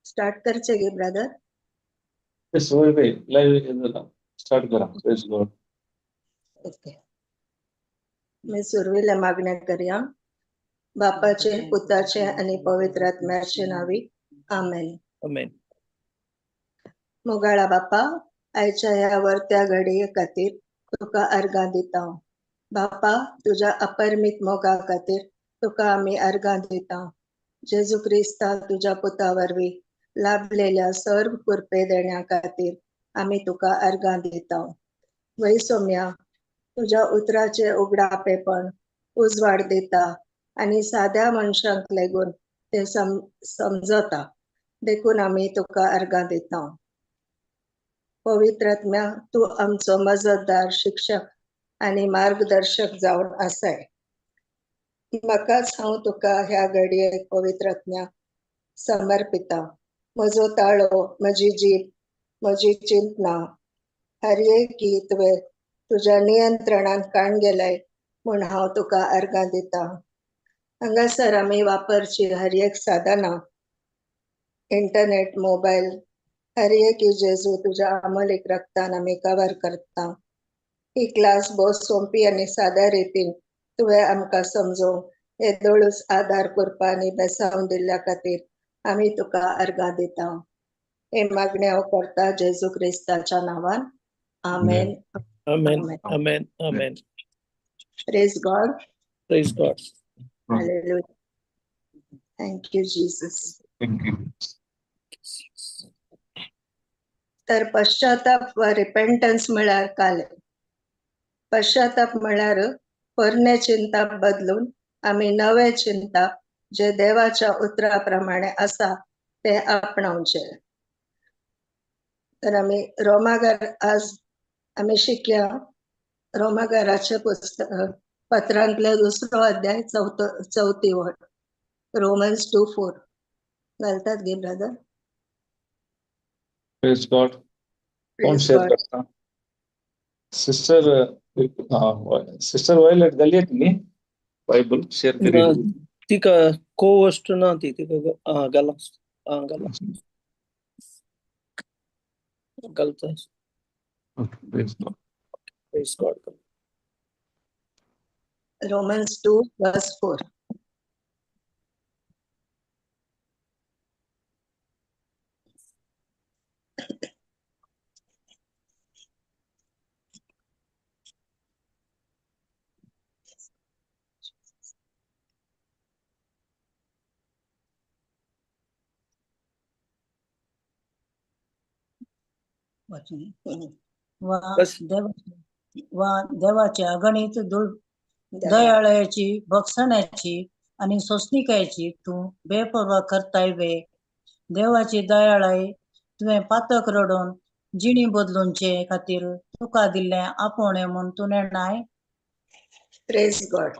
Start करचे गे brother. Start करा. Praise God. Okay. मी सुरवीला मागण्या करूया. बापाचे, पुताचे आणि पवित्र आत्म्याचे नावी. आमेन. आमेन. मोगाळा बापा, आयच्या ह्या वरत्या घडी खातीर तुका अर्गां दिता. बापा, तुझ्या अपरिमित मोगा खातीर तुका आम्ही अर्गां दिता. जेजू क्रिस्ता, तुझ्या पुता वरवी लाभलेल्या सर्व कृपे देण्या खातीर आम्ही तुका अर्गां दिता. वै सौम्या, तुझ्या उतराचे उगडापेपण उजवाड दिता आणि साध्या मनशांक लेगून ते समजता देखून आम्ही तुका अर्गां दिता. पवित्र आत्म्या, तू आमचो मजतदार, शिक्षक आणि मार्गदर्शक जावन आसाय. म्हाकाच हांव तुका ह्या घडयेक पवित्र आत्म्या समर्पिता. म्हजो ताळो, म्हजी जीभ, म्हजी चिंतना हर एक की तुवें तुझ्या नियंत्रणान काण गेलाय म्हूण हांव तुका अर्गां दिता. हांगासर आमी वापरची हर एक साधना, इंटरनेट, मोबाईल, हर एक जेजू तुझ्या अमोलीक रक्तान आमी कवर करता. ही क्लास बहुत सोंपी आणि साध्या रितीन तुवें आमकां समजोवंक येदोळूच आधार करपा आनी बेसावून दिल्ल्या खातीर आमी तुका अर्गां दिता. हे मागणे हांव करता जेजू क्रिस्ताच्या नांवान. Amen. Amen. Amen. Amen. Praise God. Praise God. Hallelujah. Thank you Jesus. तर पश्चाताप वा रिपेंटन्स म्हळ्यार काले. पश्चाताप म्हळ्यार पोरणे चिंताप बदलून आम्ही नवे चिंताप जे देवाच्या उतराप्रमाणे आसा ते आपणावचे. तर आम्ही रोमागार आज आम्ही शिकया रोमागाराचे पुस्तक पत्रांतले 2रो अध्याय 4थी वड. रोमन्स 2:4 घालतात गे ब्रदर. Praise God. कोण शेअर करता? सिस्टर वायलेट घाली तुम्ही बायबल शेअर करी. तिका कोवस्ट ना ती तिका घाला घालता. Praise God. Praise God. Romans 2:4. देवाची अगणित दयाळयाची, भक्षणाची आणि सोसणीकायची तू बेपर्वा करताय वे. देवाची दयाळाय तुवें पातक रडोन जिणी बदलूनचे खातीर तुका दिल्लें आपोवणें म्हूण तूं नेणाय. Praise God.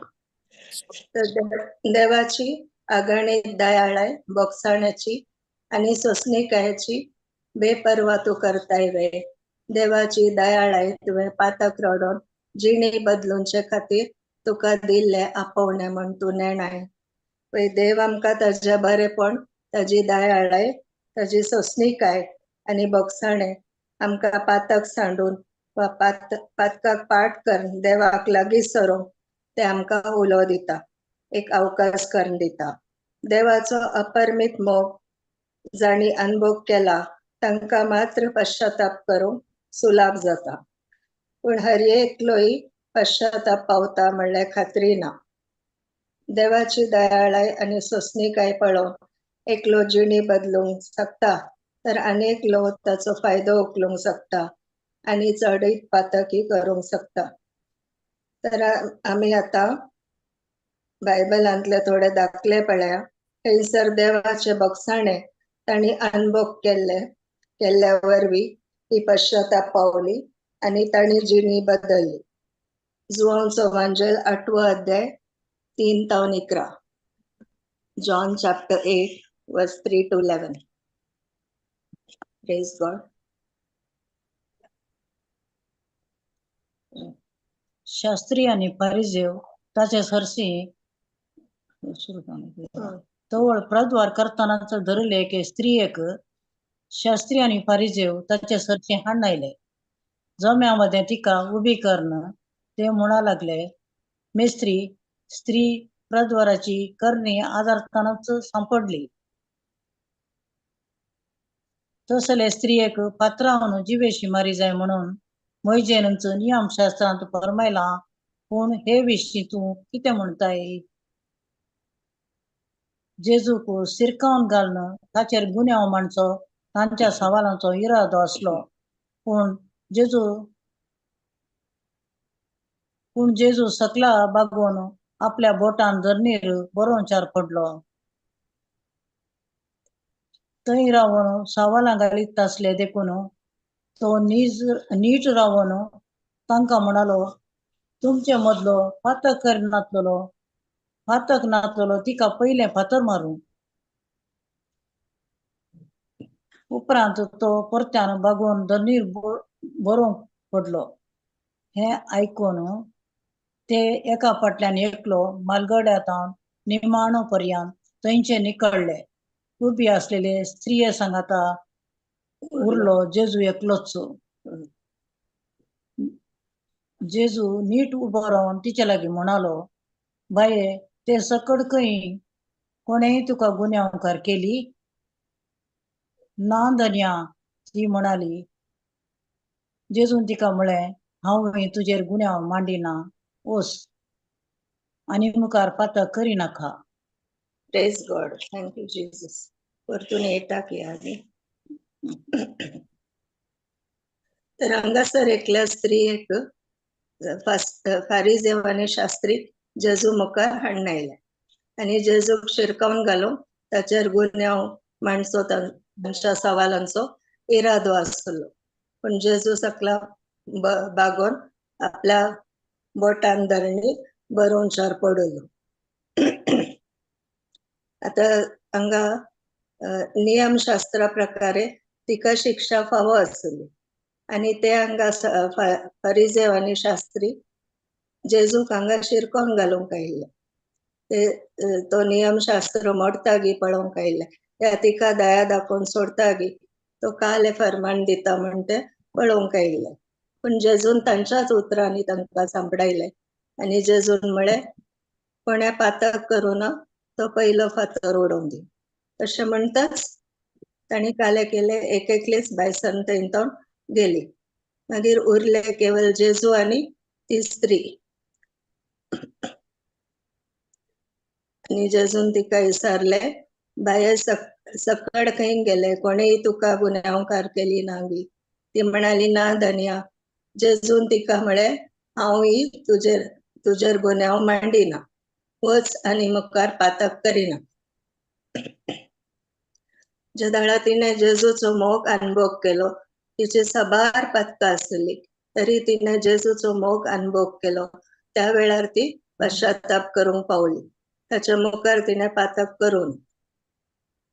तर देवाची अगणित दयाळाय, बोगसाण्याची आणि सोसणीकायेची बेपरवा तू करताय वे. देवाची दयाळाय तुवें पातक रडोन जिणी बदलूनचे खातीर तुका दिल्ले आपोवणें म्हूण तूं नेणाय. पळय, देव आमकां ताजे बरेपण, ताजी दयाळाय, ताजी सोसणीकाय आणि बोगसाणें आमकां पातक सांडून वा पातकाक पाठ करून देवाक लागीं सरोंक ते आमकां उलो दिता, एक अवकाश करून दिता. देवाचो अपरमीत मोग जाणी अनुभव केला तांकां मात्र पश्चाताप करूंक सुलाभ जाता. पूण हर एकलोय पश्चाताप पावता म्हणल्यार खात्री ना. देवाची दयाळाय आणि सोसणीकाय पळोवन एकलो जिणी बदलूंक शकता, तर अनेक लोक ताचो फायदो उखलूंक शकता आणि चडीत पातकी करूंक शकता. तर आमी आता बायबलांतले थोडे दाखले पळया. थंयसर देवाचे बोगसाणें तांणी अनुभव केल्ल्या वरवीं ती पश्चाताप पावली आणि तांणी जिणी बदलली. जुआंवचो वांजेल 8वो अध्याय 3 ते 11. John chapter 8 verse 3 to 11. Praise God. Shastri आणि फारिजेव ताचे सरसी तवळ प्रद्वार करतानाच धरले एक स्त्रियेक शास्त्री आणि फारिजेव ताचे सरशी हाडून आयले. जम्यामध्ये तिका उभी करण ते म्हणा लागले, मेस्त्री, स्त्री प्रद्वाराची करणी आदारतानाच सांपडली. तसले स्त्रियेक पात्रावन जिवेशी मारी जाय म्हणून मोइजेनच नियमशास्त्रांत फरमायला. पूण हे विशीं तू कितें म्हणताय? जेजूक सिरकावन घालणं ताचेर गुन्यांव मांडचो तांच्या सवालांचो इरादो आसलो. पूण जेजू सकला बागोवन आपल्या बोटान धरणीर बरोवचार पडलो. थंय रावन सवालां घालीत आसले देखून तो नीट रावन तांकां म्हणालो, तुमचे मदलो फातक नातलो तिका पयलें फातर मारूं. उपरांत तो परत्यान बागोवन धरणीर बरोवंक पडलो. हे आयकून ते एका फाटल्यान एकलो मालगड्यातावन निमाणो पर्यंत थंयचे निकळले. उबी असलेले स्त्रिये सांगाता उरलो जेजू एकलोच. जेजू नीट उबो रावन तिचे लागीं म्हणालो, बाये, ते सकड खंय कोणेय तुका गुन्यांवकार केली? ना धन्या, ती म्हणाली. जेजून तिका म्हळें, हांव तुजेर गुन्यांव मांडिना, वच आनी मुखार पातक करिनाका. Praise God. Thank you Jesus. परतून येता की आमी. तर हांगासर एकल्या स्त्रियेक फारिजेव आनी शास्त्री जेजू मुखार हाडून आयले आनी जेजूक शिरकावन घालून ताचेर गुन्यांव मांडचो तांच्या सवालांचो इरादो आसलो. पूण जेजू सकला बागोवन आपल्या बोटान धरणीर बरोवचार पडलो. आता हांगा नियमशास्त्रा प्रकारे तिका शिक्षा फावो आसली आणि ते हांगा फारिजेव आनी शास्त्री जेजूक हांगा शिरकोन घालूंक आयिल्ले. तो नियमशास्त्र मोडतागी पळोवंक आयिल्ले. त्या तिका दया दाखोवन सोडतागी तो काले फरमान दिता म्हण ते पळोवंक आयिल्ले. पूण जेजून तांच्याच उतरांनी तांकां सांपडायले आनी जेजून म्हळें, कोणे पातक करूं ना तो पयलो फातर उडोवन दी. तशें म्हणटाच तांणी काले केले. एक एकलीच बायसन थंयतून गेली. मागीर उरले केवळ जेजू आनी ती स्त्री. आनी जेजून तिका विचारले, बाये, सकड खंय गेले? कोणेय तुका गुन्यांवकार केली ना बी? ती म्हणाली, ना धन्या. जेजून तिका म्हळें, हांवूय तुजेर गुन्यांव मांडिना, वच आनी मुखार पातक करिना. जदाळा तिने जेजूचो मोग अनुभव केलो. तिची साबार पातकां आसली तरी तिने जेजूचो मोग अनुभव केलो. त्या वेळार ती पश्चाताप करूंक पावली. ताच्या मुखार तिने पातक करून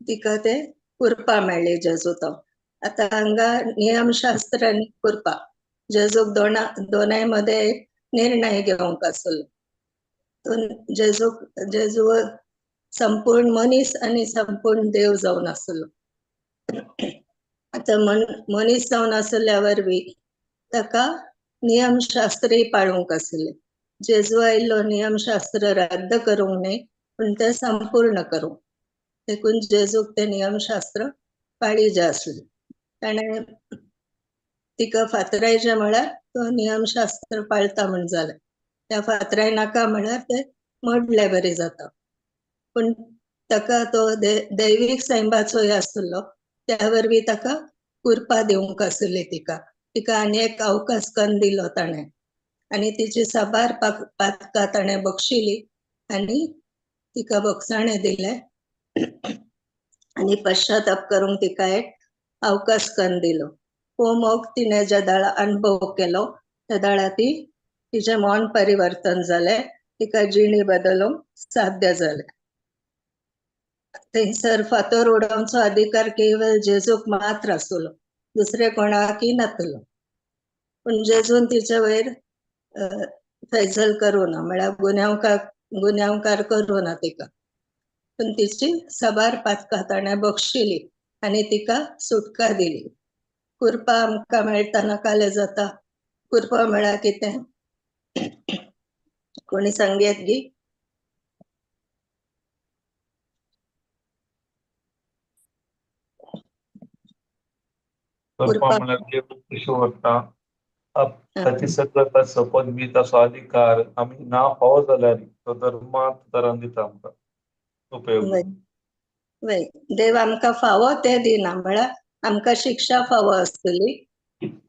तिका ते कुरपा मेळ्ळी जेजूतो. आता हांगा नियमशास्त्र आनी कुरपा जेजूक दोनाय मध्ये एक निर्णय घेवंक आसलो. जेजू संपूर्ण मनीस आणि संपूर्ण देव जावन आसलो. आता मनीस जावन आसल्या वरवी ताका नियमशास्त्रय पाळूंक आसले. जेजू आयिल्लो नियमशास्त्र रद्द करूंक न्ही पण ते संपूर्ण करूंक. देखून जेजूक ते नियमशास्त्र पाळिजे आसले. ताणे तिका फातरायचे म्हळ्यार तो नियमशास्त्र पाळता म्हण जालें. त्या फातराय नाका म्हळ्यार ते मोडले बरे जाता. पण ताका तो दैवीक सैमाचोय आसलो. त्या वरवी ताका कुरपा दिवंक आसली. तिका आनी एक अवकाश कन्न दिलो ताणे आनी तिची साबार पातकां ताणे बक्षिली आनी तिका बक्षाणे दिले आनी पश्चाताप करूंक तिका एक अवकाश कन्न दिलो. हो मोग तिने जदाळा अनुभव केलो. जदाळा तिचे मन परिवर्तन जाले. तिका जिणी बदलूंक साध्य जाले. थंयसर फातर उडोवचो अधिकार केवळ जेजूक मात्र आसलो. दुसरे कोणाकय नासलो. पण जेजून तिचे वयर फैजल करूना म्हळ्यार गुन्यांवकार करूना तिका. पण तिची साबार पातकां ताणे बक्षिली आनी तिका सुटका दिली. कुरपा आमकां मेळटना काले जाता. कुरपा म्हळ्यार कितें? कोणी सांगेत गी? कुरपा म्हळ्यार देव कशें व्हरता ताची सगळं ताचो पदवी ताचो अधिकार आमी ना फावो जाल्यार तो धर्मांत तरान दिता आमकां उपयोग. वय देव आमकां फावो ते दिना म्हळ्यार आमकां शिक्षा फावो आसतली.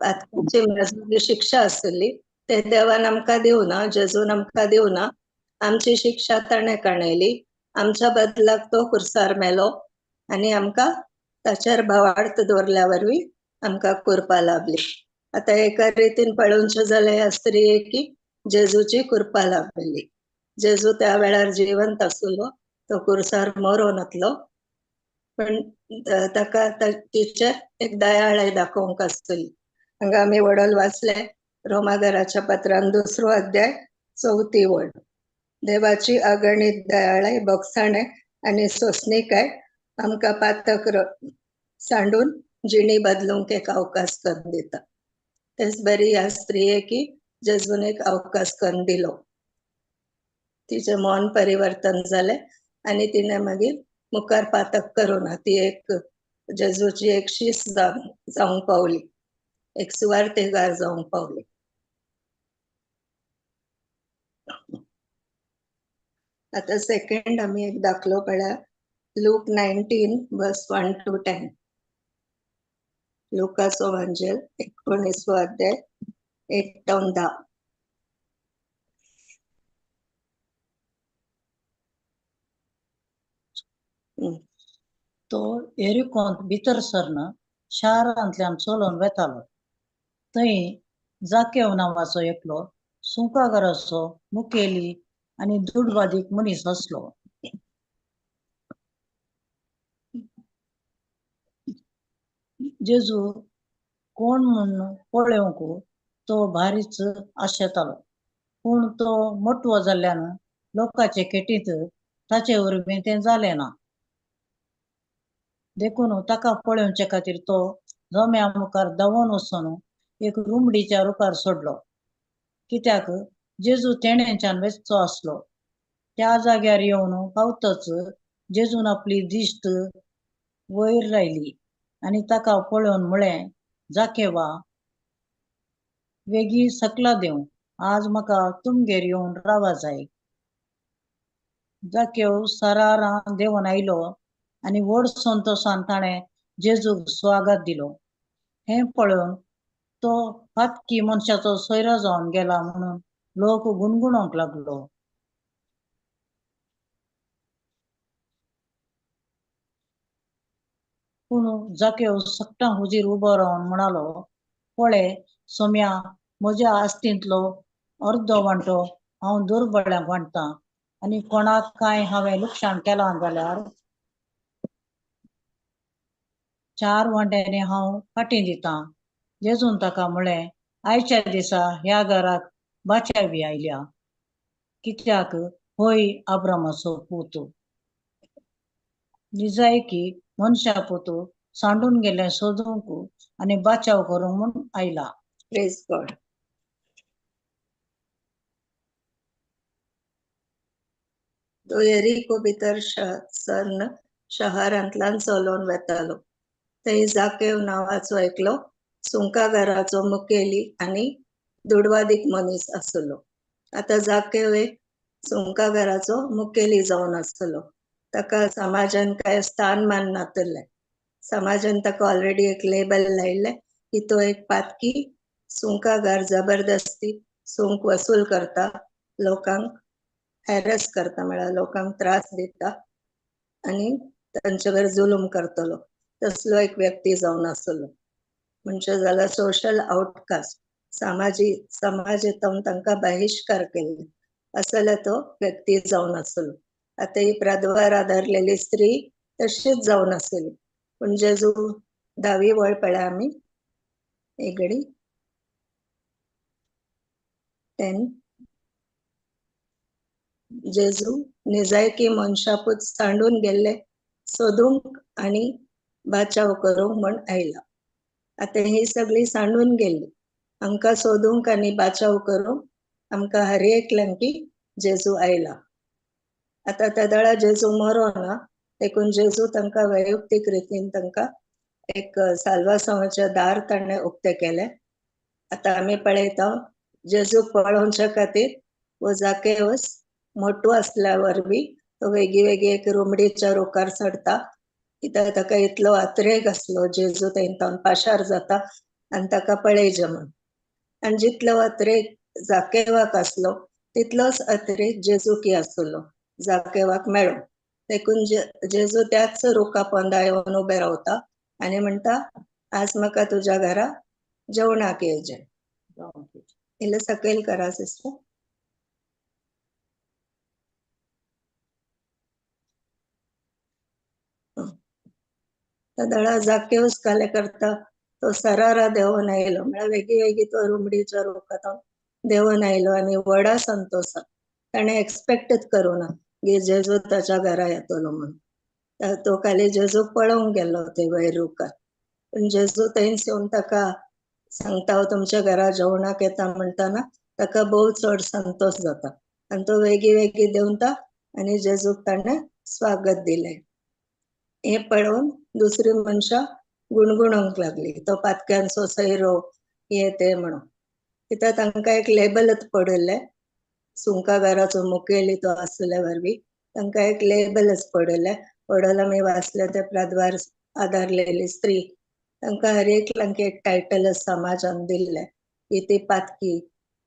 पातकांची मेजूरी शिक्षा आसतली ते देवान आमकां दिवना. जेजून आमकां दिवना. आमची शिक्षा ताणे काणयली. आमच्या बदलाक तो खुर्सार मेलो आनी आमकां ताचेर भावार्थ दवरल्या वरवी आमकां कुरपा लाभली. आता एका रितीन पळोवचें जाल्यार ह्या स्त्रियेक जेजूची कुरपा लाभली. जेजू त्या वेळार जिवंत आसलो. तो कुर्सार मरो नासलो. पण ताका तिचेर एक दयाळाय दाखोवंक आसतली. हांगा आमी वडल वाचले रोमाघराच्या पत्रान 2 अध्याय 4 वड. देवाची अगणित दयाळाय बक्षाणे आनी सोंसणीकाय आमकां पातक सांडून जिणी बदलूंक एक अवकाश करून दिता. तेच बरी ह्या स्त्रियेक जेजून एक अवकाश करून दिलो. तिचे मन परिवर्तन जाले आनी तिने मागीर मुखार पातक करूना. ती एक जेजूची एक शीस जावंक पावली. एक सुवार्थीगार जावंक पावली. आता सेकंड आमी एक दाखलो पळया. Look 19 verse 1 to 10. लुकाचो एवांजेल 19 अध्याय 1 to 10. तो एरिकोंत भितर सरन शारांतल्यान चलोन वेतालो. थंय जाकेव नांवाचो एकलो सुंकागाराचो मुखेली आनी दुडवादीक मनीस आसलो. जेजू कोण म्हूण पळोवंक तो भारीच आशेतालो. पूण तो मोठवो जाल्ल्यान लोकांचे केटींत ताचे वरवीं तें जालें ना. देखून ताका पळोवचे खातीर तो जम्या मुखार धांवोन वचून एक रुमडीच्या रुखार सोडलो. कित्याक जेजू तेणेच्यान वेचचो आसलो. त्या जाग्यार येवन पावतच जेजून आपली दिश्ट वयर लायली आनी ताका पळोवन म्हळें, जाकेवा, वेगी सकला देव, आज म्हाका तुमगेर येवन रावा जाय. जाकेव सरारां देंवन आयलो आनी व्हड संतोशान ताणें जेजूक स्वागत दिलो. हें पळोवन तो फातकी मनशाचो सोयरो जावन गेला म्हणून लोक गुणगुणोवंक लागलो. देखून जाकेव सक्टा हुजीर उबो रावन म्हणालो, पळय सोम्या, म्हज्या आस्तींतलो अर्दो वांटो हांव दुर्बळ्यांक वांटतां, आनी कोणाक काय हांवें लुकसाण केलां जाल्यार 4 वांट्यांनी हांव फाटीं दितां. जेजून ताका म्हळें, आयच्या दिसा ह्या घराक बाचावी आयल्या, कित्याक होय अब्रामाचो पूत. निजायकी मनशा पुतू सांडून गेले सोदूंक आनी बाचाव करूंक म्हूण आयला. Praise God. तो येरिको भितर सरन शहरांतल्यान चलोन वेतालो. थंय जाकेव नांवाचो एकलो सुंकागाराचो मुखेली आनी दुडवादीक मनीस आसलो. आता जाकेव एक सुंकागाराचो मुखेली जावन आसलो. ताका समाजान काय स्थानमान नातले. समाजान ताका ऑलरेडी एक लेबल लायले की तो एक पातकी सुंकागार जबरदस्ती सुंक वसूल करता, लोकांक हॅरस करता, म्हळ्यार लोकांक त्रास दिता आनी तांचेवर जुलूम करतलो, तसलो एक व्यक्ती जावन आसलो. म्हणजे जाला सोशल आउटकास्ट, समाज येतावन तांकां बहिष्कार केले असले तो व्यक्ती जावन आसलो. आता ही प्रद्वार आदारलेली स्त्री तशीच जावन आसली. पण जेजू 10वी वळ पळय आमी एक घडी 10. जेजू निजायकी मनशापूत सांडून गेल्ले सोदूंक आनी बाचाव करूंक म्हण आयला. आता ही सगळी सांडून गेल्ली आमकां सोदूंक आनी बाचाव करूंक आमकां हर एकल्यांक की जेजू आयला. आता त्या दळा जेजू मरो ना, देखून जेजू तांकां वैयक्तीक रितीन तांकां एक साल्वासांवाचे दार ताणें उक्ते केले. आता आमी पळयता जेजू पळोवचे खातीर वो जाकेवस मोठो आसल्या वरवीं तो वेगी एक रुमडीच्या रुखार चडता, कित्याक ताका इतलो अत्रेग आसलो जेजू थंयतावन पाशार जाता आनी ताका पळयचे म्हण. आनी जितलो अत्रेग जाकेवाक आसलो तितलोच अत्रेग जेजूकी आसलो जाकेवाक मेळो. देखून जेजू त्याच रुखा पोंदा येवन उबे रावता आनी म्हणटा, आज म्हाका तुज्या घरा जेवणाक येवचें. इल्लें सकयल करा सिस्टर. दळा जाकेवस काले करता तो सरारा देवून आयलो, म्हळ्यार वेगी तो रुमडीच्या रुखात देवून आयलो आनी व्हडा संतोषा. ताणें एक्सपेक्टच करूना की जेजू ताच्या घरा येतलो म्हणून. तो खाली जेजू पळोवंक गेलो थंय वयर रुखार. पण जेजू थंयच येवन ताका सांगता हांव तुमच्या घरा जेवणाक येता म्हणटना ताका भोव चड संतोष जाता आनी तो वेगी देंवता आनी जेजूक ताणें स्वागत दिलें. हे पळोवन दुसरी मनशां गुणगुणोवंक लागली, तो पातक्यांचो सैरो हे ते म्हणून. कित्याक तांकां एक लेबलच पडिल्लें, सुंकागाराचो मुखेली तो आसले वरवीं तांकां एक लेबलच पडल आमी वाचले ते प्रद्वार आदारलेली स्त्री. तांकां हर एकल्यांक एक टायटलच समाजान दिल्ले की ती पातकी,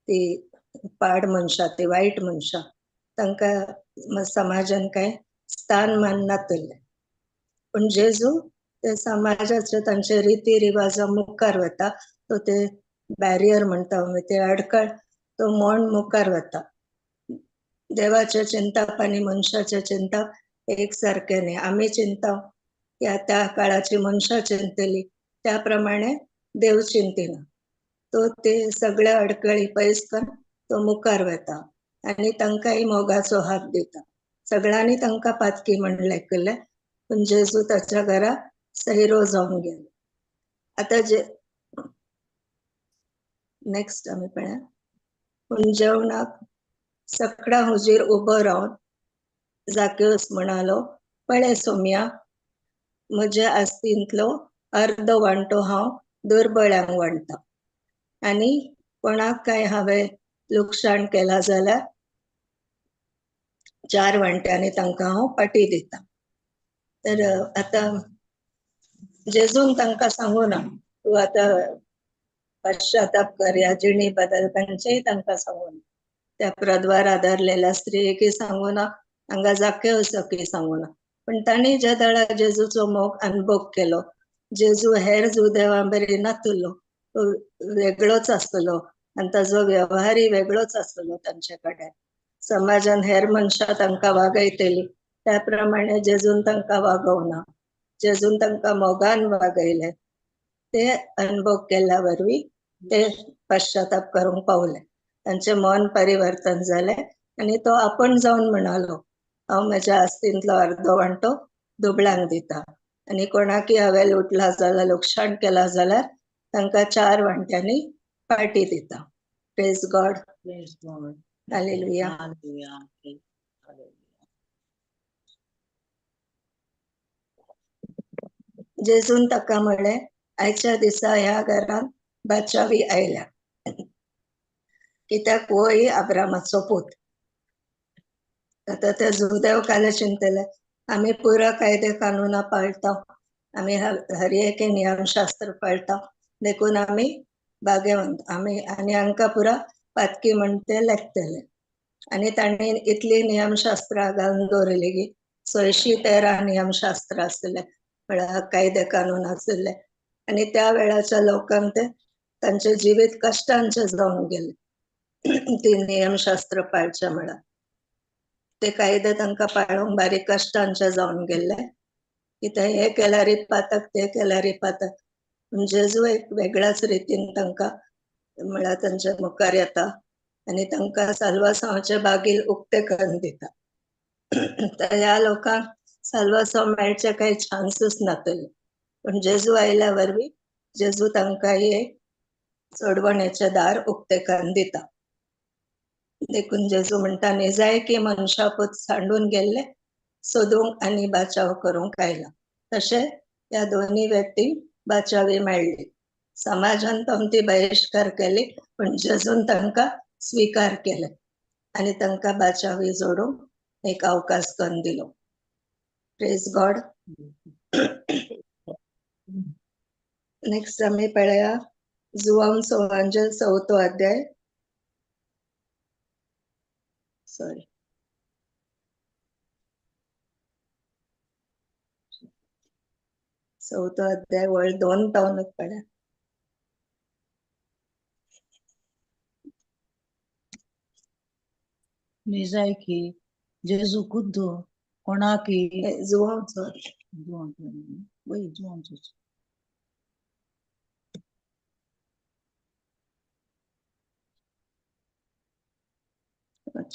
ती पाड मनशां, ती वायट मनशां. तांकां समाजान काय स्थानमान नातले. पण जेजू ते समाजाचे तांचे रिती रिवाजा मुखार वता, तो ते बॅरियर म्हणटा आमी ते अडखळ तो मोड मुखार वता. देवाचे चिंताप आनी मनशाचे चिंताप एक सारखे न्ही. आमी चिंता त्या काळाची मनशां चिंतली त्या प्रमाणे देव चिंतिना. तो ते सगळे अडखळी पयस करून तो मुखार वता आनी तांकांय मोगाचो हात दिता. सगळ्यांनी तांकां पातकी म्हणलें केलें, पण जेजू ताच्या घरा सैरो जावन गेलो. आता नेक्स्ट आमी पळया. पूण जेवणाक सकडा हुजीर उबो रावन जाकेवस म्हणालो, पळय सोम्या, म्हज्या आस्तींतलो अर्दो वांटो हांव दुर्बळ्यांक वांटतां आनी कोणाक काय हांवें लुकसाण केला जाल्यार 4 वांट्यांनी तांकां हांव फाटीं दितां. तर आता जेजून तांकां सांगूना तूं आता पश्चाताप कर या जिणी बदल, तांचेय तांकां सांगूना. त्या प्रद्वार आदारलेल्या स्त्रियेकी सांगूना, हांगा जाकेवसाकी सांगूना. पण तांणी ज्या दळा जेजूचो मोग अनुभव केलो जेजू हेर जुदेवां बरी नासलो, तो वेगळोच आसलो आणि ताजो व्यवहारय वेगळोच आसलो तांचे कडेन. समाजान हेर मनशां तांकां वागयतली त्या प्रमाणे जेजून तांकां वागोवना. जेजून तांकां मोगान वागयले. ते अनुभव केल्या वरवीं ते पश्चाताप करूंक पावले. तांचे मन परिवर्तन जाले आणि तो आपण जावन म्हणालो, हांव म्हज्या आस्तींतलो अर्दो वांटो दुबळ्यांक दिता. आणि कोणाकय हांवें लुटला जाल्यार लुकसाण केला जाल्यार तांकां 4 वांट्यांनी पार्टी दिता. Praise God. Praise God. Hallelujah. Hallelujah. Hallelujah. जेजून ताका म्हळें, आयच्या दिसा ह्या घरान बाचावी आयल्या, कित्याक होय अब्रामाचो पूत. आता ते जुदेव काले चिंतले, आम्ही पुरा कायदे कानुना पाळटा, आम्ही हर एक नियमशास्त्र पाळटा, देखून आम्ही भाग्यवंत आम्ही आणि आमकां पुरा पातकी म्हणते लेखतले. आणि तांणी इतली नियमशास्त्रां घालून दवरली की 613 नियमशास्त्र आसले, म्हळ्यार कायदे कानून आसले. आणि त्या वेळाच्या लोकांक ते तांचे जिवीत कश्टांचे जावन गेले ती नियमशास्त्र पाळचे म्हळ्यार. ते कायदे तांकां पाळूंक बारीक कश्टांचे जावन गेले. कित्याक हे केल्यार पातक, ते केल्यार पातक. पूण जेजू एक वेगळ्याच रितीन तांकां म्हळ्यार तांच्या मुखार येता आणि तांकां साल्वासांवाचे बागील उक्ते करून दिता. तर ह्या लोकांक साल्वासांव मेळचे काही चान्सच नातले. पण जेजू आयल्या वरवीं जेजू तांकां एक चडवणेचे दार उक्ते करून दिता. देखून जेजू म्हणटा, निजाय की मनशा पूत सांडून गेल्ले सोदूंक आनी बाचाव करूंक आयला. तशे ह्या दोन्ही व्यक्तींक बाचावी मेळ्ळी. समाजान तमती बहिष्कार केली, पण जेजून तांकां स्वीकार केले आणि तांकां बाचावी जोडूंक एक अवकाश करून दिलो. Praise God. नेक्स्ट आम्ही पळया जुआंचो एवांजेल 4थो अध्याय. सॉरी 4थो अध्याय वळ 2 पावनक पळया. निजाय की जेजू खुद्द कोणाकी जुआंचो वही जुआंचो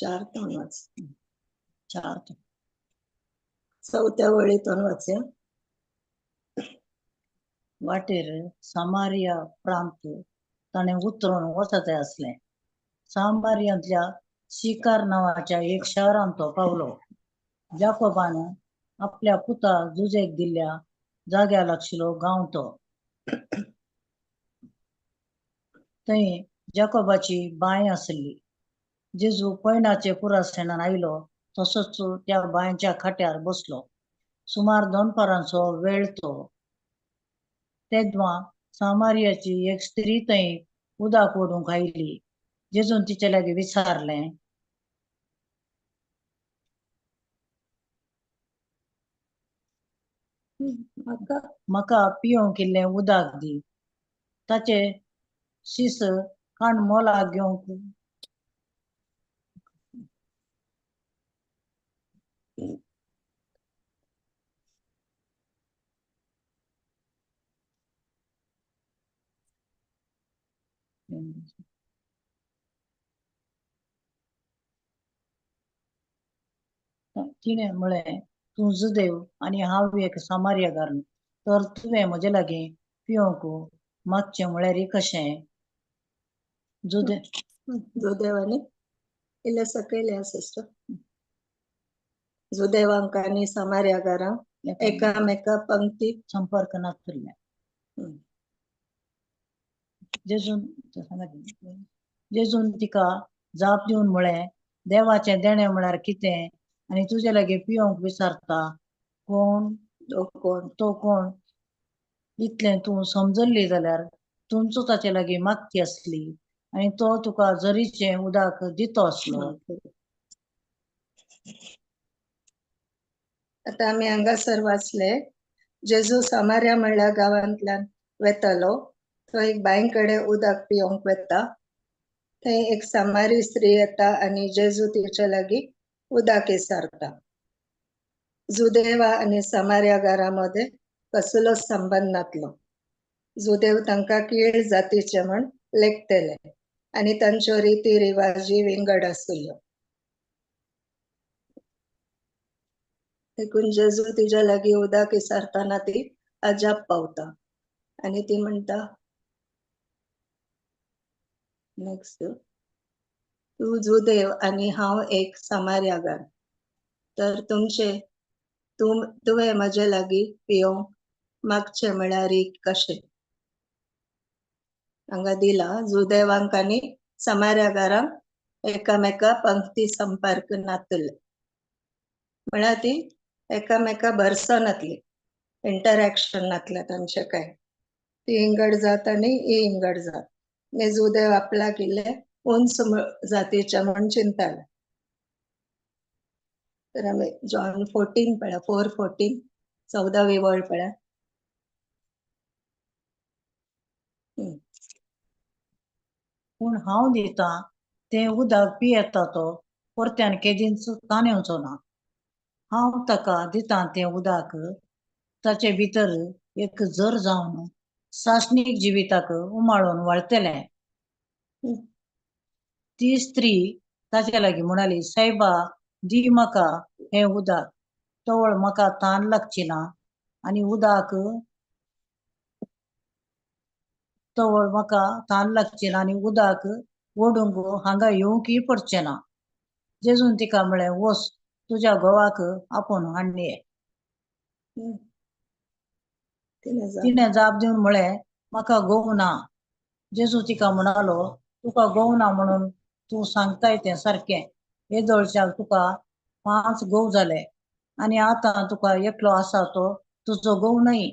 4 पावन वाच. 4 4थ्या वळीतून वाचया. वाटेर सामारिया प्रांत ताणे उतरून वचत असले. सामारियांतल्या शिकार नावाच्या एक शहरान तो पावलो. जाकोबान आपल्या पुता जुजेक दिल्ल्या जाग्यार लागशिल्लो गांव तो. थंय जाकोबाची बांय आसली. जेजू पैनाचे पुरासणान आयलो तसोच त्या बांयच्या खाट्यार बसलो. सुमार 2 परांचो वेळ तो. तेदवा सामारियाची एक स्त्री थंय उदक ओडूंक आयली. जेजून तिचे लागीं विचारलें, म्हाका पिवंक इल्लें उदक दी. ताचे शीस काण मोलाक घेवंक तिणें म्हळें, तूं जुदेव आनी हांव एक सामारियाकार, तर तुवें म्हजे लागीं पिवंक मागचें म्हळ्यार कशें? जुदेवानी इल्ले सकयल या सिस्टर. जुदेवांक आनी समार्याकारांक एकामेका पंक्ती संपर्क नासले. जेजून तिका जाप दिवन म्हळें, देवाचें देणें म्हळ्यार कितें आनी तुजे लागीं पिवंक विचारता कोण? तो कोण? इतलें तूं समजल्ली जाल्यार तुमचो ताचे लागीं मागची आसली आनी तो तुका झरीचें उदक दितो आसलो. आता आम्ही हांगासर वाचले जेजू समार्या म्हणल्या गावांतल्यान वेतलो. तो एक बांयकडे उदक पिवंक वेता. थंय एक समारी स्त्री येता आणि जेजू तिचे लागीं उदक इसारता. जुदेवा आणि समार्या घरामध्ये कसलोच संबंध नासलो. जुदेव तांकां कीळ जातीचे म्हण लेखतले आणि तांच्यो रिती रिवाजी विंगड आसल्यो. देखून जेजू तिच्या लागीं उदक इसारताना ती अजाप पावता आणि ती म्हणटा, नेक्स्ट, तू जुदेव आणि हांव एक समार्याकार, तर तुवें म्हजे लागीं पिवंक मागचें म्हळ्यार कशें? हांगा दिला जुदेवांक आनी समार्याकारांक एकामेका पंक्ती संपर्क नातले. म्हळ्यार ती एकामेका भरसो नातली, इंटरॅक्शन नातलें तांचे काय. ती इंगड जात आणि ही इंगड जात. ने जुदेव आपल्याक इल्ले उंच जातीचे म्हण चिंताले. तर आमी जॉन 14 पळया, 4:14, 14वी वळ पळया. पूण हांव दिता तें उदक पियेता तो परत्यान केदींच कांदेवचो ना. हांव ताका दिता तें उदक ताचे भितर एक झर जावन सासणीक जिविताक उमाळून वळतलें. ती स्त्री ताचे लागीं म्हणाली, सायबा, दी म्हाका हें उदक, तवळ म्हाका तान लागची ना आनी उदक ओडूंक हांगा येवंकय पडचें ना. जेजून तिका म्हळें, वच, तुज्या घोवाक आपोवन हाडून ये. तिणें जाप दिवन म्हळें, म्हाका घोव ना. जेजू तिका म्हणालो, तुका घोव ना म्हणून तूं सांगताय तें सारकें. येदोळच्याक तुका 5 घोव जाले आनी आतां तुका एकलो आसा तो तुजो घोव न्हय.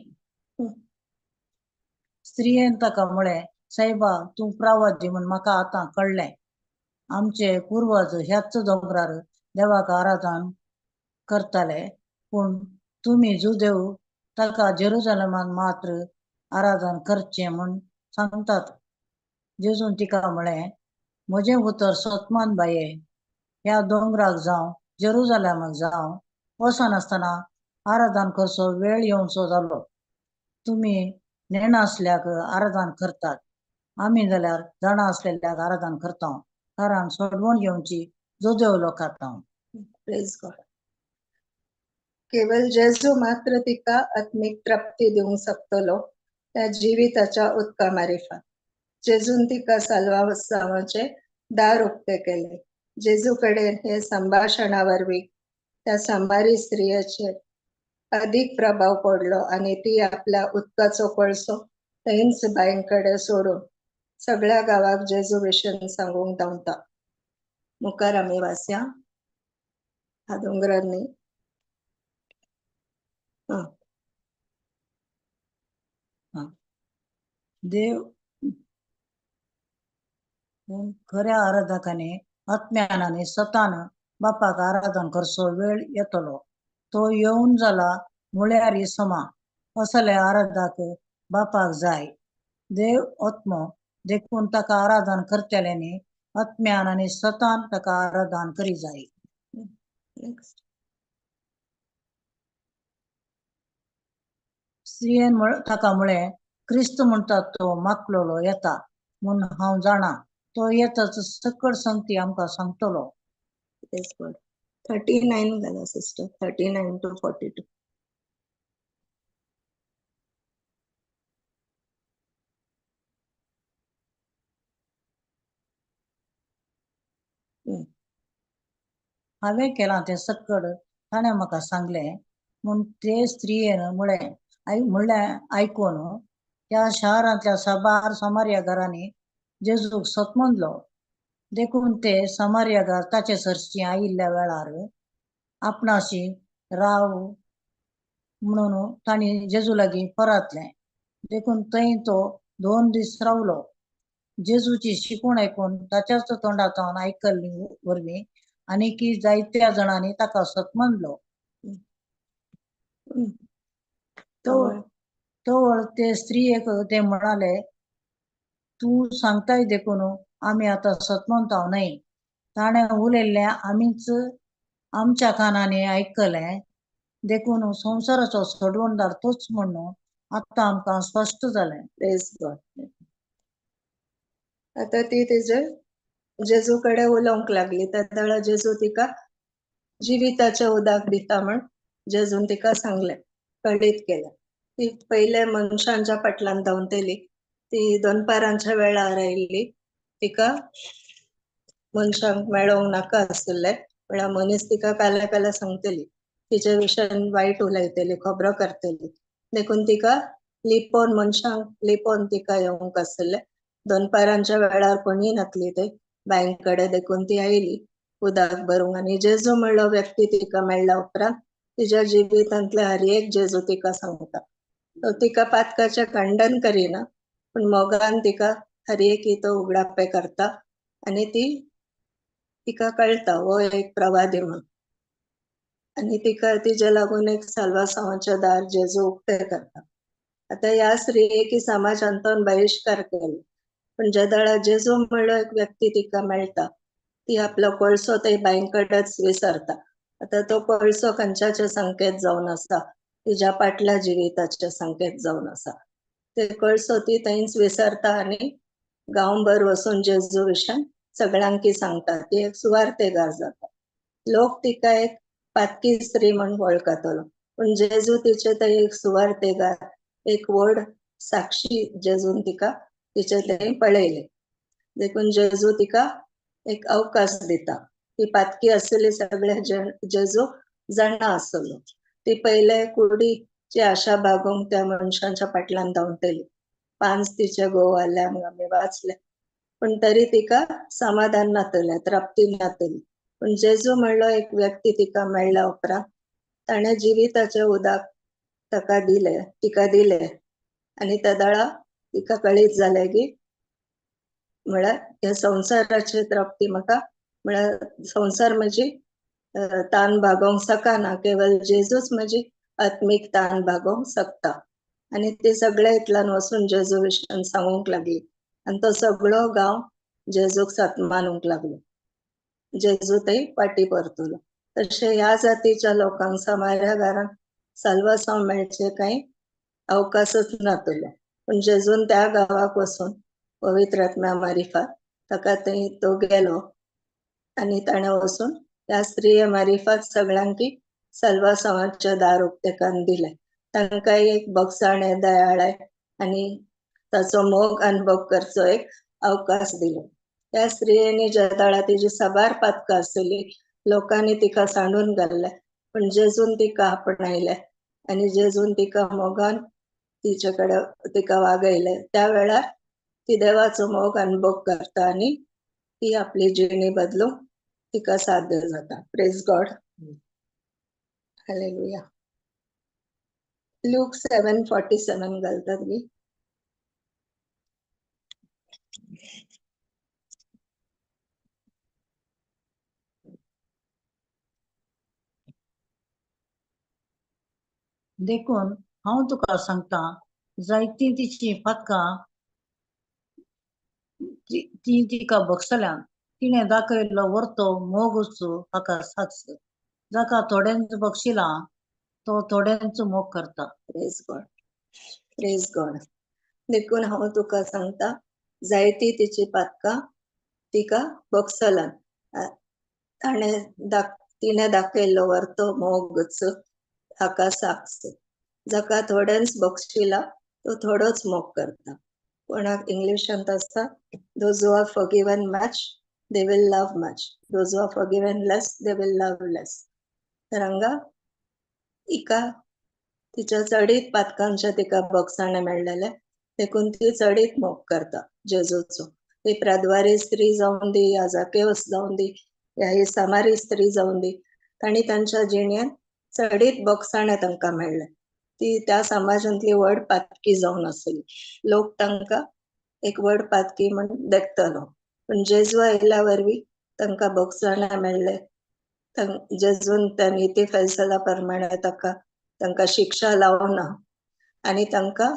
स्त्रियेन ताका म्हळें, सायबा, तूं प्रवादी म्हूण म्हाका आतां कळ्ळें. आमचे पुर्वज ह्याच दोंगरार देवाक आराधन करताले, पूण तुमी जुदेव ताका जेरुजलेमान मात्र आराधन करचें म्हूण सांगतात. जेजून तिका म्हळें, म्हजें उतर सतमान बाये, ह्या दोंगराक जावं जेरुजलेमाक जावं वचनासतना आराधन करचो वेळ येवचो जालो. तुमी नेणासल्याक आराधन करतात, आमी जाल्यार जाणा आसलेल्याक आराधन करता, कारण सोडवण घेवची जुदेव लोकांत. Praise God. केवळ जेजू मात्र तिका आत्मिक तृप्ती दिवंक शकतलो, त्या जिविताच्या उदका मारिफात. जेजून तिका साल्वासावाचे दार उक्ते केले. जेजू कडेन हे संभाशणा वरवीं त्या समारी स्त्रियेचेर अधिक प्रभाव पडलो आणि ती आपल्या उदकाचो कळसो थंयच बांयकडे सोडून सगळ्या गावाक जेजू विशीं सांगूंक धांवता. मुखार आमी वाचया. हा दोंगरार न्ही. देव खऱ्या आराधकाने आत्म्यान आनी सतान बापाक आराधन करचो वेळ येतलो. तो येवन जाला म्हळ्यार इसमा असले आराधक बापाक जाय. देव आत्मो देखून ताका आराधन करतल्यांनी आत्म्यान आनी सतान ताका आराधन करी जाय. स्त्रियेन ताका म्हळें, क्रिस्त म्हणटात तो मागलोलो येता म्हूण हांव जाणा. तो येतच सकट संगती आमकां सांगतलो. 39 घाला सिस्टर, 39 to 42. हांवें केलां तें सकट ताणें म्हाका सांगलें म्हूण ते स्त्रियेन म्हणलें आयकून त्या शारांतल्या साबार समार्यागारांनी जेजूक सतमंदलो. देखून ते समार्यागार ताचे सरची आयिल्ल्या वेळार आपणाशी राव म्हणून तांणी जेजू लागीं परतलें. देखून थंय तो 2 दीस रावलो. जेजूची शिकवण आयकून ताच्याच तोंडांतल्यान आयकल्ली वरवीं आनीक जायत्या जाणांनी ताका सतमंदलो. तो ते स्त्रियेक ते म्हणाले, तू सांगताय देखून आम्ही आता सतमंताव नाही. ताणे उलयल्ले आमीच आमच्या कानाने ऐकलंय देखून संसाराचो सोडवणदार तोच म्हणून आता आमकां स्पष्ट जालें. Praise God. आता ती तेजे जेजू कडे उलोवंक लागली. तेन्ना जेजू तिका जिविताचे उदक दिता म्हण जेजून तिका सांगले, कळीत केले. ती पहिले मनशांच्या फाटल्यान धांवतेली. ती दनपारांच्या वेळार आयिल्ली. तिका मनशांक मेळोंक नाका आसले, म्हळ्यार मनीस तिका काले काले सांगतली, तिचे विशयान वायट उलयतली, खबरो करतली. देखून तिका लिपोवन मनशांक लिपोवन तिका येवंक आसले. दनपारांच्या वेळार कोणी नासली थंय. बांयकडे देखून ती आयली उदक भरूंक. आनी जेजू म्हणलो व्यक्ती तिका मेळ्ळ्या उपरांत तिच्या जिवितांतले हर एक जेजू तिका सांगता. तो तिका पातकाचें खंडन करिना, पूण मोगान तिका हर एक तो उगडापे करता. आनी तिका कळटा हो एक प्रवादी म्हणून. आनी तिका तिचे लागून एक साल्वासावाचें दार जेजू उक्ते करता. आता ह्या स्त्रियेक समाजांतून बहिष्कार केलो, पण जेदळा जेजू म्हणलो एक व्यक्ती तिका मेळटा, ती आपलो कोळसो थंय बांयकडेच विसरता. आता तो कोळसो खंयच्याचे संकेत जावन आसा, तिच्या फाटल्या जिविताचे संकेत जावन आसा. ते कोळसो ती थंयच विसरता आनी गांवभर वचून जेजू विशयान सगळ्यांक सांगता. ती एक सुवार्थेगार जाता. लोक तिका एक पातकी स्त्री म्हणून वळखतलो, पण जेजू तिचे थंय एक सुवार्थेगार, एक व्हड साक्षी जेजून तिका तिचे थंय पळयले. देखून जेजू तिका एक अवकाश दिता. ती पातकी आसली सगळे जेजू जाणा आसलो. ती पहिले कुडीची आशा भागोवंक त्या मनशांच्या फाटल्यान धांवतली. 5 तिचे घोव आले आमी वाचले, पण तरी तिका समाधान नातले, तृप्ती नातली. पण जेजू म्हणलो एक व्यक्ती तिका मेळ्ळ्या उपरांत ताणे जिविताचे उदक तिका दिले आनी तेदळा तिका कळीत जालें की म्हळ्यार हे संसाराची तृप्ती म्हाका, म्हळ्यार संसार म्हजी तान भागोवंक सकना, केवळ जेजूच म्हजी आत्मीक तान भागोवंक शकता. आनी ते सगळे इतल्यान वचून जेजू विशयान सांगूंक लागली. आनी तो सगळो गांव जेजूक सतमानूंक लागलो. जेजू थंय फाटी परतलो. तशें ह्या जातीच्या लोकांक समार्या घरांत साल्वासांव मेळचे कांय अवकाशच नातलो. पण जेजून त्या गांवाक वचून पवित्र आत्म्या मारिफात ताका थंय तो गेलो आनी ताणें वचून त्या स्त्रिये मारिफात सगळ्यांक साल्वासावाचे दार उक्ते करून दिले. तांकां एक बगसाणे, दयाळे आनी ताचो मोग अनुभव करचो एक अवकाश दिलो. त्या स्त्रियेनी जेदळा तिची सबार पातकां आसली, लोकांनी तिका सांडून घाल्ले, पण जेजून तिका आपणायले आनी जेजून तिका मोगान तिचे कडेन तिका वागयले. त्या वेळार ती देवाचो मोग अनुभव करता आनी ती आपली जिणी बदलूंक तिका साध्य जाता. Praise God. हालेलुया. लूक 7:47 घालतात बी. देखून हांव तुका सांगता, जायती तिची पातकां ती तिका बगसल्यान तिणें दाखयल्लो व्हरतो मोगूच हाका साक्ष. जाका थोड्यांच बगशिला तो थोड्यांच मोग करता. Praise God. Praise God. देखून हांव तुका सांगता, जायती तिची पातकां तिका बगसलान तिणें दाखयल्लो व्हरतो मोगच हाका साक्ष. जाका थोड्यांच बगशिला तो थोडोच मोग करता. कोणाक इंग्लिशांत आसता, those who are forgiven much they will love much, those who are forgiven less they will love less. तर हांगा तिका तिच्या चडीत पातकांचे तिका बगसाणे मेळ्ळेले, देखून ती चडीत मोग करता जेजूचो. ती प्रद्वारी स्त्री जावन दी, या जाकेवस जावन दी, या ही समारी स्त्री जावन दी, तांणी तांच्या जिणेंत चडीत बगसाणे तांकां मेळ्ळे. ती त्या समाजांतली व्हड पातकी जावन आसली. लोक तांकां एक व्हड पातकी म्हणून देखतलो, पण जेजू आयिल्ल्या वरवीं तांकां बगसाणे मेळ्ळे. जेजून त्या निती फैसला प्रमाणे तांकां शिक्षा लावना आणि तांकां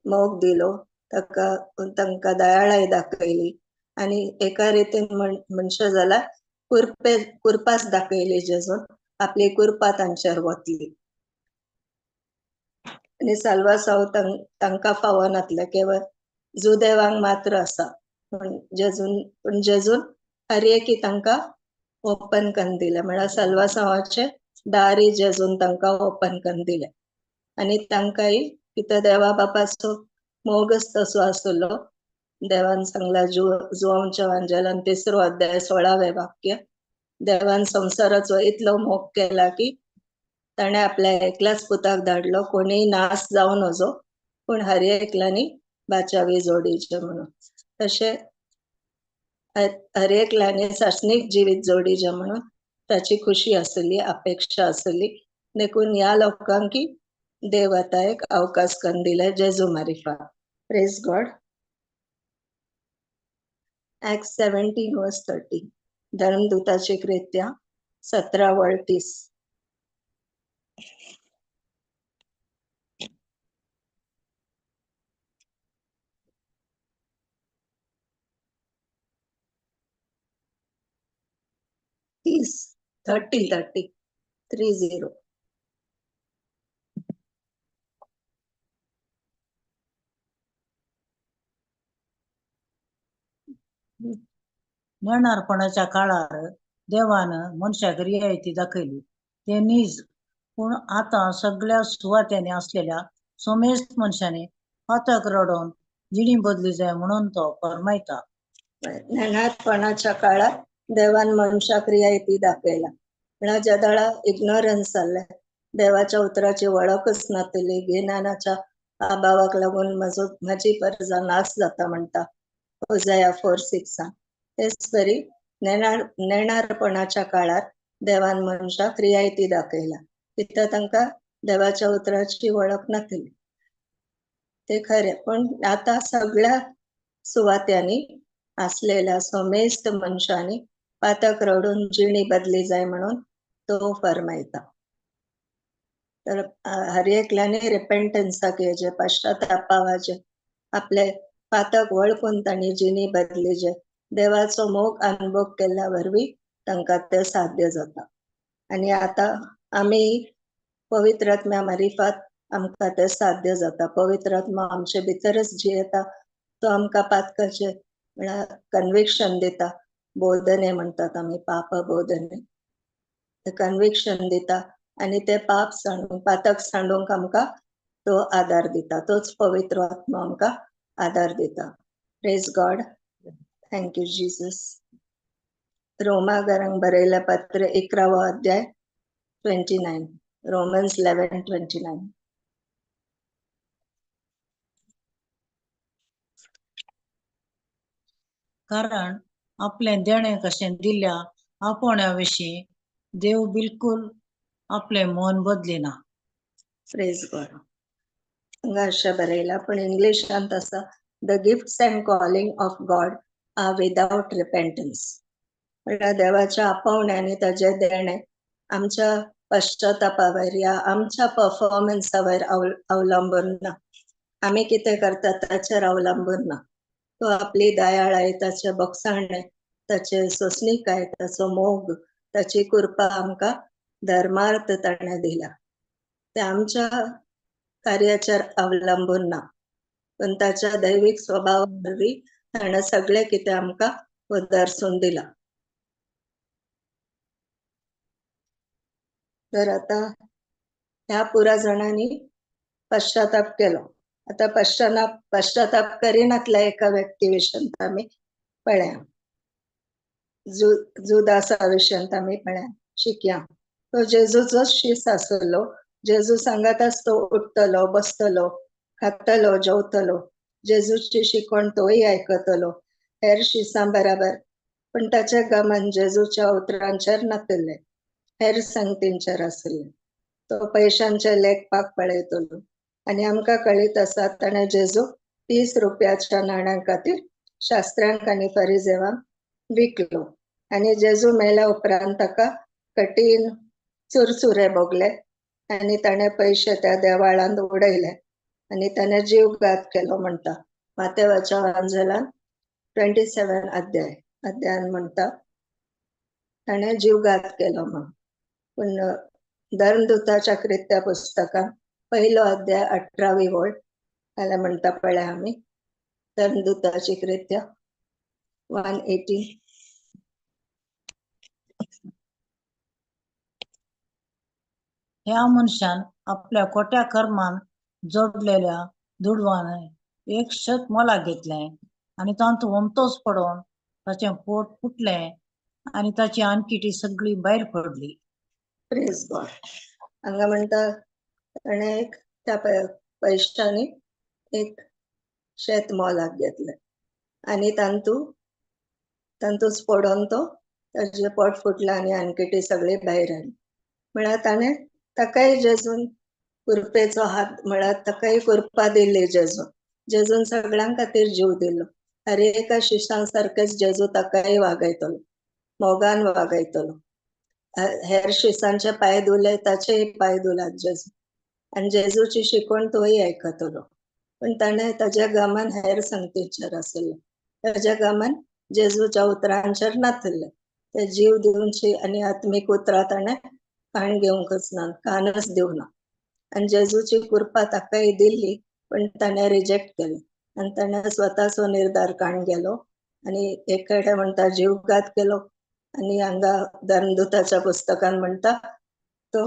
मोग दिलो, तांकां दयाळाय दाखयली आणि एका रितीन म्हणशे जाल्यार कुरपास दाखयली जेजून, आपली कुरपा तांचेर वतली. आणि साल्वासाव तांकां फावो नासलें, केवळ जुदेवांक मात्र आसा. पण जेजून हर एकी तांकां ओपन करून दिलें, म्हळ्यार साल्वासावाचे दारी जेजून तांकां ओपन करून दिलें. आणि तांकांय कितें देवा बापाचो मोगच तसो आसलो. देवान सांगला जुवांच्या वांजेलान 3रो अध्याय 16वें वाक्य, देवान संवसाराचो इतलो मोग केला की ताणे आपल्या एकल्याच पुताक धाडलो, कोणीय नाश जावं नजो, पूण हर एकल्यांनी बाचावी जोडीचे म्हणून. तशें हर एकल्यांनी सासणीक जिवीत जोडीचे म्हणून ताची खुशी आसली, अपेक्षा आसली. देखून ह्या लोकांक की देव आतां एक अवकाश करून दिले जेजू मारिफा. Praise God. Acts 17:30. धर्मदूताची कृत्या 17:30. तीस 30 30. नेणारपणाच्या काळार देवान मनशाक रियायती दाखयली, ते नीज. पूण आता सगळ्या सुवात्यांनी असलेल्या सोमेस्त मनशांनी पातक रडोवन जिणी बदली जाय म्हणून तो फरमायता. नेणारपणाच्या काळात देवान मनशाक रियायती दाखयला, म्हळ्यार ज्या दाळा इग्नोरन्स जाल्ले, देवाच्या उतराची वळखच नासली, गिन्यानाच्या अभावाक लागून माझी परजा नाश जाता म्हणटा होसाया 4:6. तेच तरी नेणारपणाच्या काळार देवान मनशाक रियायती दाखयला, कित्याक तांकां देवाच्या उतराची वळख नासली. ते खरे, पण आता सगळ्या सुवात्यांनी असलेल्या सोमेस्त मनशांनी पातक रडून जिणी बदली जाय म्हणून तो फरमायता. तर हर एकल्यानी रिपेंटन्साक येजे, पश्चातापावाचे, आपले पातक वळखून तांणी जिणी बदलीचे, देवाचो मोग अनुभव केल्या वरवीं तांकां ते साध्य जाता. आणि आता आमी पवित्र आत्म्या मारिफात आमकां ते साध्य जाता. पवित्र आत्मा आमचे भितरच जियेता, तो आमकां पातकाचे म्हळ्यार कन्विक्शन दिता. बोधने म्हणटात आमी, पाप बोधने. कन्विक्शन दिता आणि ते पातक सांडूंक आमकां तो आधार दिता. तोच पवित्र आत्मा आमकां आधार दिता. Praise God. Thank you Jesus. रोमाकारांक बरयलें पत्र 11वो अध्याय 29. रोमन्स 11:29. कारण आपले देणे कशें दिल्या आपोवण्या देव बिलकुल आपले मन बदलिना. Praise God. हांगा अशें बरयला, पण इंग्लिशांत आसा, the gifts and calling of God are without repentance. म्हळ्यार देवाच्या आपोवण्यानी ताजे देणे आमच्या पश्चातापावर या आमच्या परफॉर्मन्सावर अवलंबून ना. आमी कितें करता ताचेर अवलंबून ना. तो आपली दयाळाय, ताचे बक्षाणे, ताचे सोसणीकाय, ताचो मोग, ताची कृपा आमकां धर्मार्थ ताणे दिला. ते आमच्या कार्याचेर अवलंबून ना, पण ताच्या दैविक स्वभावावरवीं ताणे सगळे कितें आमकां उदरसून दिला. तर आता ह्या पुरा जाणांनी पश्चाताप केलो. आता पश्चाताप करिनातल्या एका व्यक्ती विशयी आमी पळया. जुदासा विशयी आमी पळया, शिकया. तो जेजूचो शिस आसलो. जेजू सांगाताच तो उठतलो, बसतलो, खातलो, जेवतलो. जेजूची शिकवण तोय आयकतलो हेर शिसां बराबर. पण ताचे गमन जेजूच्या उतरांचेर नासले, हेर संगतींचेर आसले. तो पैशांचे लेखपाक पळयतलो. आणि आमकां कळीत आसा, ताणे जेजू 30 रुपयाच्या नाण्या खातीर शास्त्रांक आनी फरिसेवांक विकलो. आणि जेजू मेल्या उपरांत ताका कठीण चुरचुरे भोगले आणि ताणे पैसे त्या देवाळांत उडयले. आणि त्याने जीवघात केलो म्हणता. मातेवाच्या अंजलान 27 अध्यायान म्हणता ताणे जीवघात केलो म्हणून. पण धर्मदूताच्या कृत्या पुस्तकान 1 अध्याय 18वी ओळ त्याला म्हणता पळय आम्ही. धर्मदूताची कृत्या 118. ह्या मनशान आपल्या खोट्या कर्मान जोडलेल्या दुडवाने एक शत मोला घेतले आणि तांतू वमतोच पडून ताचे पोट फुटले आणि ताची आणखी सगळी भायर पडली. Praise God. हांगा म्हणता ताणे एक त्या पैशांनी एक शेत मोलाक घेतले आणि तांतूच पडून तो ताजे पोट फुटला आणि आणखी सगळी भायर आली. म्हळ्यार ताणे ताकाय जेजून कुरपेचो हात म्हळ्यार ताकाय कुरपा दिली जेजून सगळ्यां खातीर जीव दिलो. हर एका शिशां सारकेच जेजू ताकाय वागयतलो, मोगान वागयतलो. हेर शिसांचे पाय धुले ताचेय पाय धुलात जेजू आणि जेजूची शिकवण तोय आयकतलो. पण ताणे ताज्या गामान हेर संगतीचेर आसले. ताज्या गामान जेजूच्या उतरांचेर नासले. ते जीव दिवची आणि आत्मिक उतरां ताणे कान घेवंकच ना, कानच दिवना. आणि जेजूची कृपा ताकाय दिल्ली पण ताणे रिजेक्ट केली आणि ताणे स्वताचो निर्धार कान गेलो आणि एकेडे म्हणता जीवघात केलो. आणि हांगा धर्मदूताच्या पुस्तकान म्हणता तो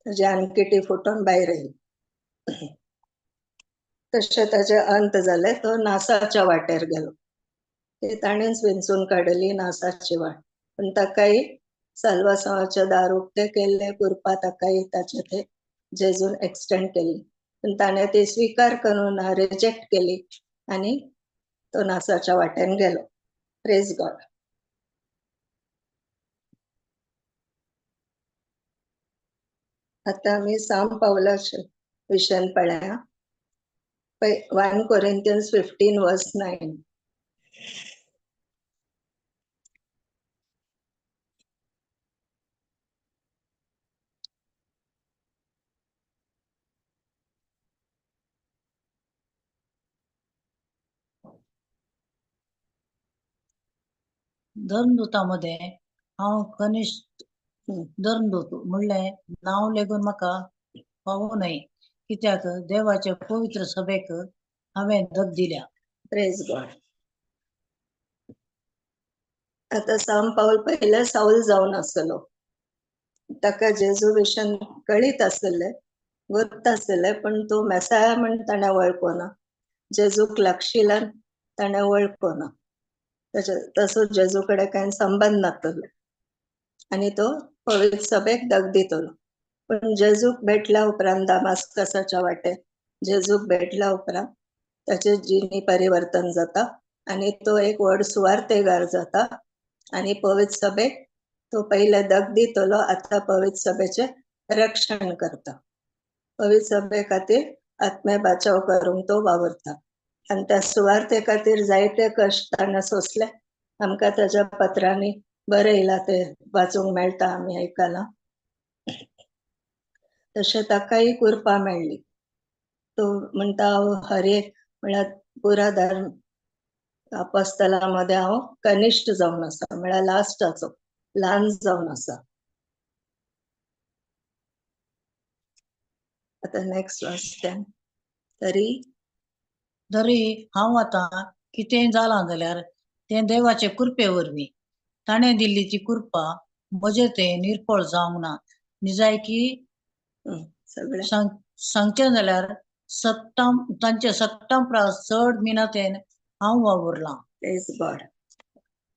ताजे आणकिटी फुटून भायर येयली. तशें ताचे अंत जाले. तो नासाच्या वाटेर गेलो. ते ताणेच विंचून काडली नासाची वाट. पण ताकाय साल्वासावाचे दार उक्ते केले. कृपा ताकाय ताचे ते जेजून एक्सटेंड केली. पण ताणे ती स्वीकार करून रिजेक्ट केली आणि तो नासाच्या वाटेन गेलो. Praise God. आता आम्ही साम पावलाचे विशयन पळया. 1 Corinthians 15 verse 9. धर्मदूतामध्ये हांव कनिष्ठ धर्मदूत म्हणले नाव लेगून म्हाका पावू नये, कित्याक देवाच्या पवित्र सभेक हांवें दग दिल्या. Praise God. आता साम पाऊल पहिले साऊल जावन आसलो. ताका जेजू विशयन कळीत आसले, गुप्त आसले, पण तो मेसाया म्हण ताणे वळखोना. जेजूक लागशिल्ल्यान ताणे वळखोना. तसो जेजू कडेन कांय संबंध नासलो आणि तो पवित्र सभेक दग दितलो. पण जेजूक भेटल्या उपरांत दामास्कसाच्या वाटेर जेजूक भेटल्या उपरांत ताचे जिणी परिवर्तन जाता आणि तो एक व्हड सुवार्थेगार जाता आणि पवित्र सभेक तो पहिले दग दितलो, आता पवित्र सभेचे रक्षण करता. पवित्र सभे खातीर आत्मे बचाव करूंक तो वावरता आणि त्या सुवार्थे खातीर जायते कश्ट ताणे सोसले. आमकां ताच्या पत्रांनी बरयला ते वाचूंक मेळटा, आमी आयकला. तशें ताकाय कृपा मेळ्ळी. तो म्हणटा हांव हर एक म्हळ्यार पुरा धर्म अपोस्तलांमध्ये हांव कनिश्ठ जावन आसा, म्हळ्यार लास्टाचो, ल्हान जावन आसा. आता नेक्स्ट वाचते. तरी हांव आतां कितेंय जालां जाल्यार तें देवाचे कृपे वरवीं. ताणें दिल्ली ती कृपा म्हजे तें निर्फळ जावंक ना. निजायकी सगळे सांगचें जाल्यार तांचे सक्तम प्रास चड मिनतेन हांव वावुरलां. Praise God.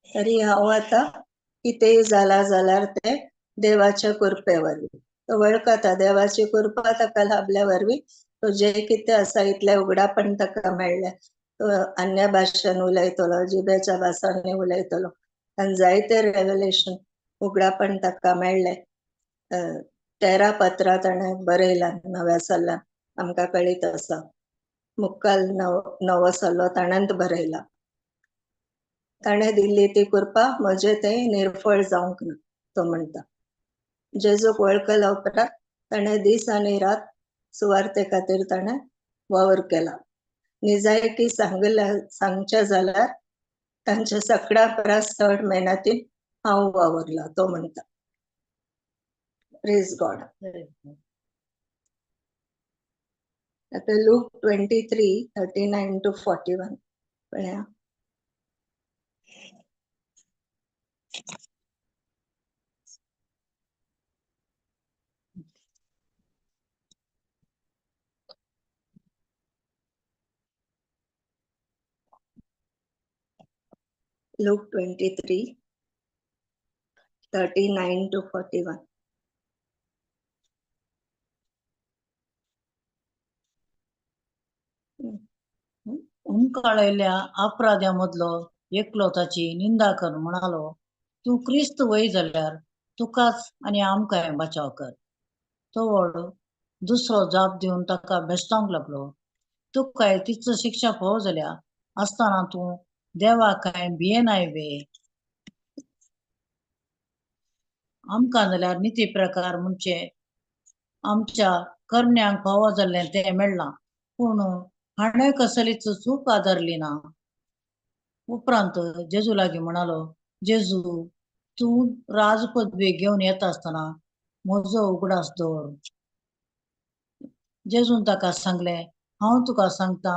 तरी हांव आतां कितेंय जालां जाल्यार ते देवाच्या कृपे वरवीं. तो वळखता देवाची कृपा ताका लाभल्या वरवीं तो जे कितें आसा इतले उगडापण ताका मेळ्ळे. तो अन्य भाशेन उलयतलो, जिबेच्या भासांनी उलयतलो आनी जायते रेवलेशन उगडापण ताका मेळ्ळे. 13 पत्रां ताणें बरयला नव्या सल्ल्यान, आमकां कळीत आसा. मुक्काल नवो सल्लो ताणेंच बरयला. ताणें दिल्ली ती कृपा म्हजे तें निर्फळ जावंक ना, तो म्हणटा. जेजूक वळखल्या उपरांत ताणें दीस आनी रात सुवार्थे खातीर ताणें वावर केला. निजायकी सांगच्या जाल्यार तांच्या सगळ्या परस चड मेहनतीन हांव वावरला, तो म्हणटा. Praise God. आता लूक 23:39-41 पळया. Luke 23:39-41. हुमकाळलेल्या अपराध्यामधलो एकलो ताची निंदा कर म्हणालो, तू क्रिस्त वय जाल्यार तुकाच आणि आमकांय बचाव कर. तो वड दुसरो जाप दिवन ताका बेस्तावंक लागलो, तू काय तिचो शिक्षा फोव जाल्या असताना तू देवा काय भियेनाय बे. आमकां जाल्यार नीती प्रकार म्हणजे आमच्या करण्यांक फावो जाल्लें ते मेळ्ळां, पूण हाणें कसलीच चूक आदरली ना. उपरांत जेजू लागीं म्हणालो, जेजू तू राजपदवी घेवन येता आसतना म्हजो उगडास दवर. जेजून ताका सांगलें, हांव तुका सांगता,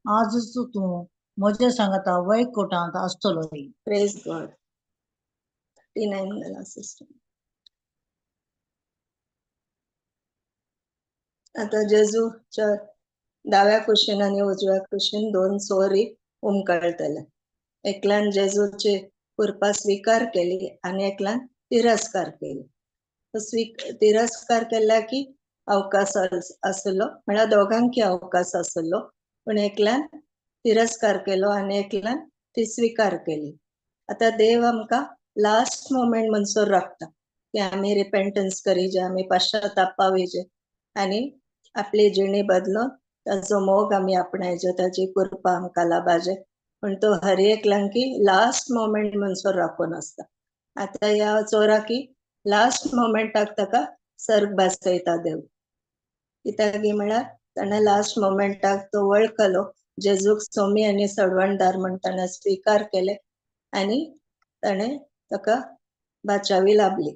आजच तू म्हजे सांगता वैकुंठांत आसतलो. Praise God. 39 जाला सिस्टर. आता जेजूच्या दाव्या कुशीन आणि उजव्या कुशीन 2 सोरी उमकळटले. एकल्यान जेजूची कृपा स्वीकार केली आणि एकल्यान तिरस्कार केली. तिरस्कार केला की अवकाश आसलो, म्हळ्यार दोगांकी अवकाश आसलो, पण एकल्यान तिरस्कार केलो आणि एकल्यान ती स्वीकार केली. आता देव आमकां लास्ट मोमेंट म्हणसर राखता की आमी रिपेंटन्स करीजे, आमी पश्चाताप पाविजे आणि आपली जिणी बदलून ताचो मोग आमी आपणायचे, ताची कृपा आमकां लाभाजे. पण तो हर एकल्यान की लास्ट मोमेंट म्हणसर राखून आसता. आता ह्या चोराकी लास्ट मोमेंटाक ताका सर्ग बसयता देव. कित्याक म्हळ्यार ताणें लास्ट मोमेंटाक तो वळखलो, जेजूक सोमी आनी सडवणदार म्हण ताणें स्वीकार केले आणि ताणें ताका बाचावी लाभली.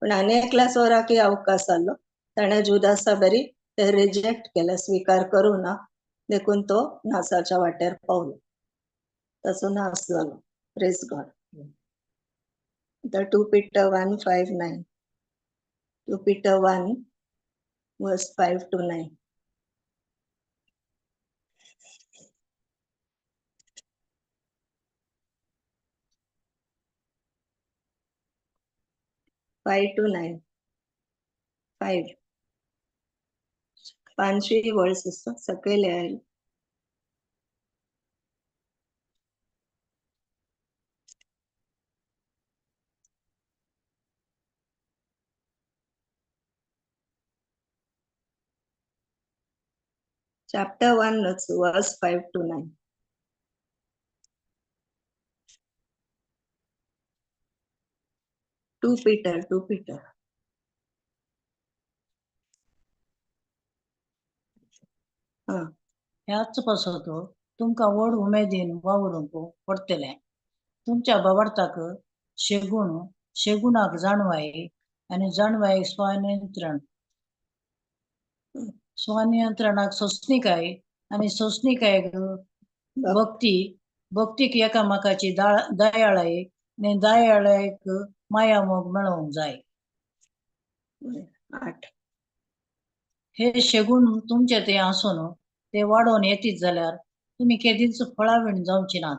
पण आनी एकल्या चोराकी अवकाश आसलो, ताणें जुदासा बरी ते रिजेक्ट केले, स्वीकार करूं ना, देखून तो नासाच्या वाटेर पावलो, ताचो नास जालो. Praise God. The 2 Peter 1:5-9. 2 Peter 1:5-9. Five to 9. 5. 5 words असतात सकयल oil. Chapter 1 verse 5-9. Two Peter. ह्याच पासत तुमकां व्हड उमेदीन वावरूंक पडटलें. तुमच्या बाबडताक शेगुणाक जाणवाई आणि जाणवाईक स्वनियंत्रणाक सोसणीकाय आणि सोसणीकायक भक्तीक एकामेकाची दयाळाय आणि दयाळायक मायामोग मेळोवंक जाय. 8. हे शेगूण तुमचे ते आसून ते वाडोवन येतीत जाल्यार तुम्ही केदींच फळावीण जावची नात.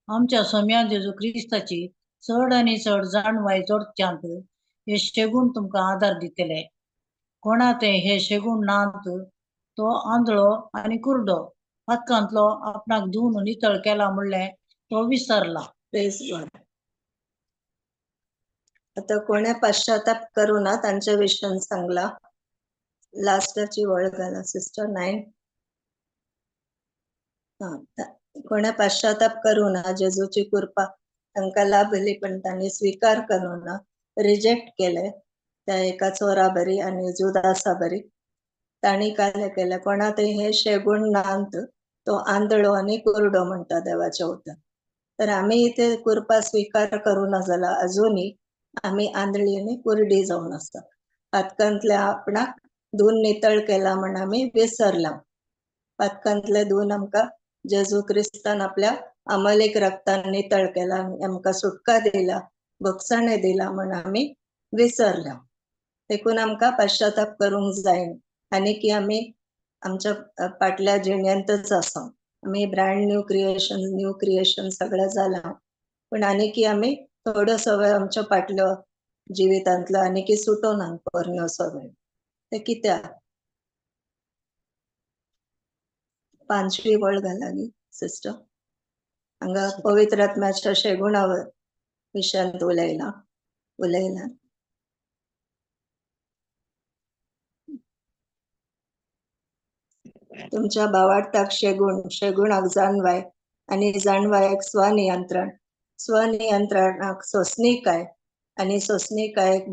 आमच्या सोम्या जेजू क्रिस्ताची चड आनी चड जाणवाय जोडच्यांत हे शेगूण तुमकां आदार दितले. कोणा ते हे शेगूण नात तो आंधळो आणि कुर्डो, हातकांतलो आपणाक धुवन नितळ केला म्हणले तो विसरला. Praise God. आता कोणे पश्चाताप करू ना तांच्या विशयन सांगला. लास्टाची वळ घाला सिस्टर. 9. कोणे पश्चाताप करू ना, जेजूची कृपा तांकां लाभली, पण तांणी स्वीकार करू ना, रिजेक्ट केले. त्या एका चोरा बरी आणि जुदासा बरी ताणी काले केले कोणा ते हे शेगूण नांत तो आंधळो आणि कुरडो म्हणता देवाच्या उतर. तर आम्ही इथे कृपा स्वीकार करूना जाला अजूनही आम्ही आंधळी आणि कुरडी जाऊन असतात. पातकांतल्या आपणाक धुवन नितळ केला म्हण आम्ही विसरला. पातकांतले धुवन आमकां जेजू क्रिस्तान आपल्या अमलीक रक्तान नितळ केला, आमकां सुटका दिला, भक्षणे दिला म्हण आम्ही विसरला. देखून आमकां पश्चाताप करूंक जाय आनी की आम्ही आमच्या फाटल्या जिणेंतच आसा. आम्ही ब्रँड न्यू क्रिएशन सगळं जाला, पण आनी की आम्ही थोडोसो वेळ आमच्या फाटल्या जिवितांतलो आनी की सुटोन पोरनोसो वेळ. ते कित्याक 5वी वळ घाला न्ही सिस्टर. हांगा पवित्र आत्म्याच्या शेगुणा विशयांत उलयला. तुमच्या भावार्थाक शेगुणाक जाणवाय आणि जाणवायक स्वनियंत्रणाक सोसणीकाय आणि सोसणीकायक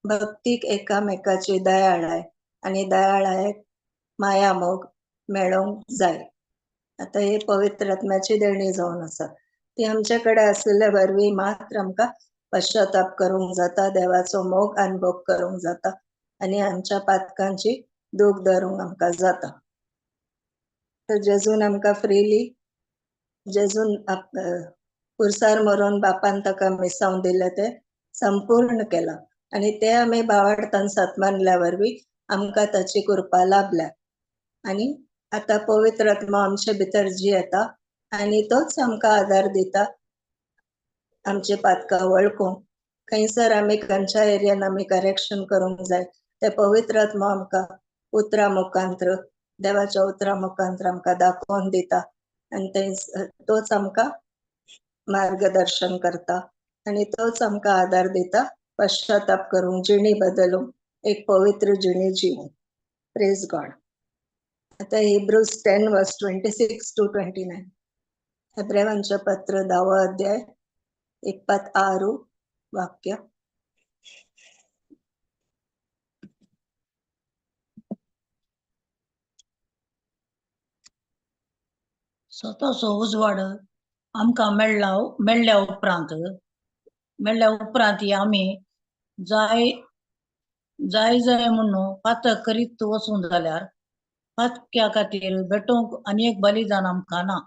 भक्तीक एकामेकाची दयाळाय आणि दयाळायक मायामोग मेळोंक जाय. आता हे पवित्र आत्म्याची देणी जावन आसा. ती आमच्याकडे आसलेल्या वरवीं मात्र आमकां पश्चाताप करूंक जाता, देवाचो मोग अनुभव करूंक जाता आणि आमच्या पातकांची दूख धरूंक आमकां जाता. तर जेजून आमकां फ्रीली जेजून कुरसार मरोन बापान ताका मिसावन दिले ते संपूर्ण केला आणि ते आम्ही भावार्थान सतमानल्या वरवीं आमकां ताची कृपा लाभल्या. आणि आता पवित्र आत्मा आमचे भितर जी येता आणि तोच आमकां आदार दिता आमचे पातकां वळखूंक. खंयसर आमी खंयच्या एरियान आमी करेक्शन करूंक जाय ते पवित्र आत्मा आमकां उतरा मुखांतर देवाच्या उतरा मुखांतर आमकां दाखोवन दिता आणि तोच आमकां मार्गदर्शन करता आणि तोच आमकां आदार दिता पश्चाताप करूंक, जिणी बदलूंक, एक पवित्र जिणी जिवूंक. Praise God. आता हिब्रूज 10:26-29 हेब्रेवांचे पत्र 10 अध्याय 26 वाक्य. स्वताचो उजवाड आमकां मेळ्ळ्या उपरांत आमी जाय म्हणून पातक करीत वचून जाल्यार पातक्या खातीर भेटोवंक आनी एक बलिदान आमकां ना.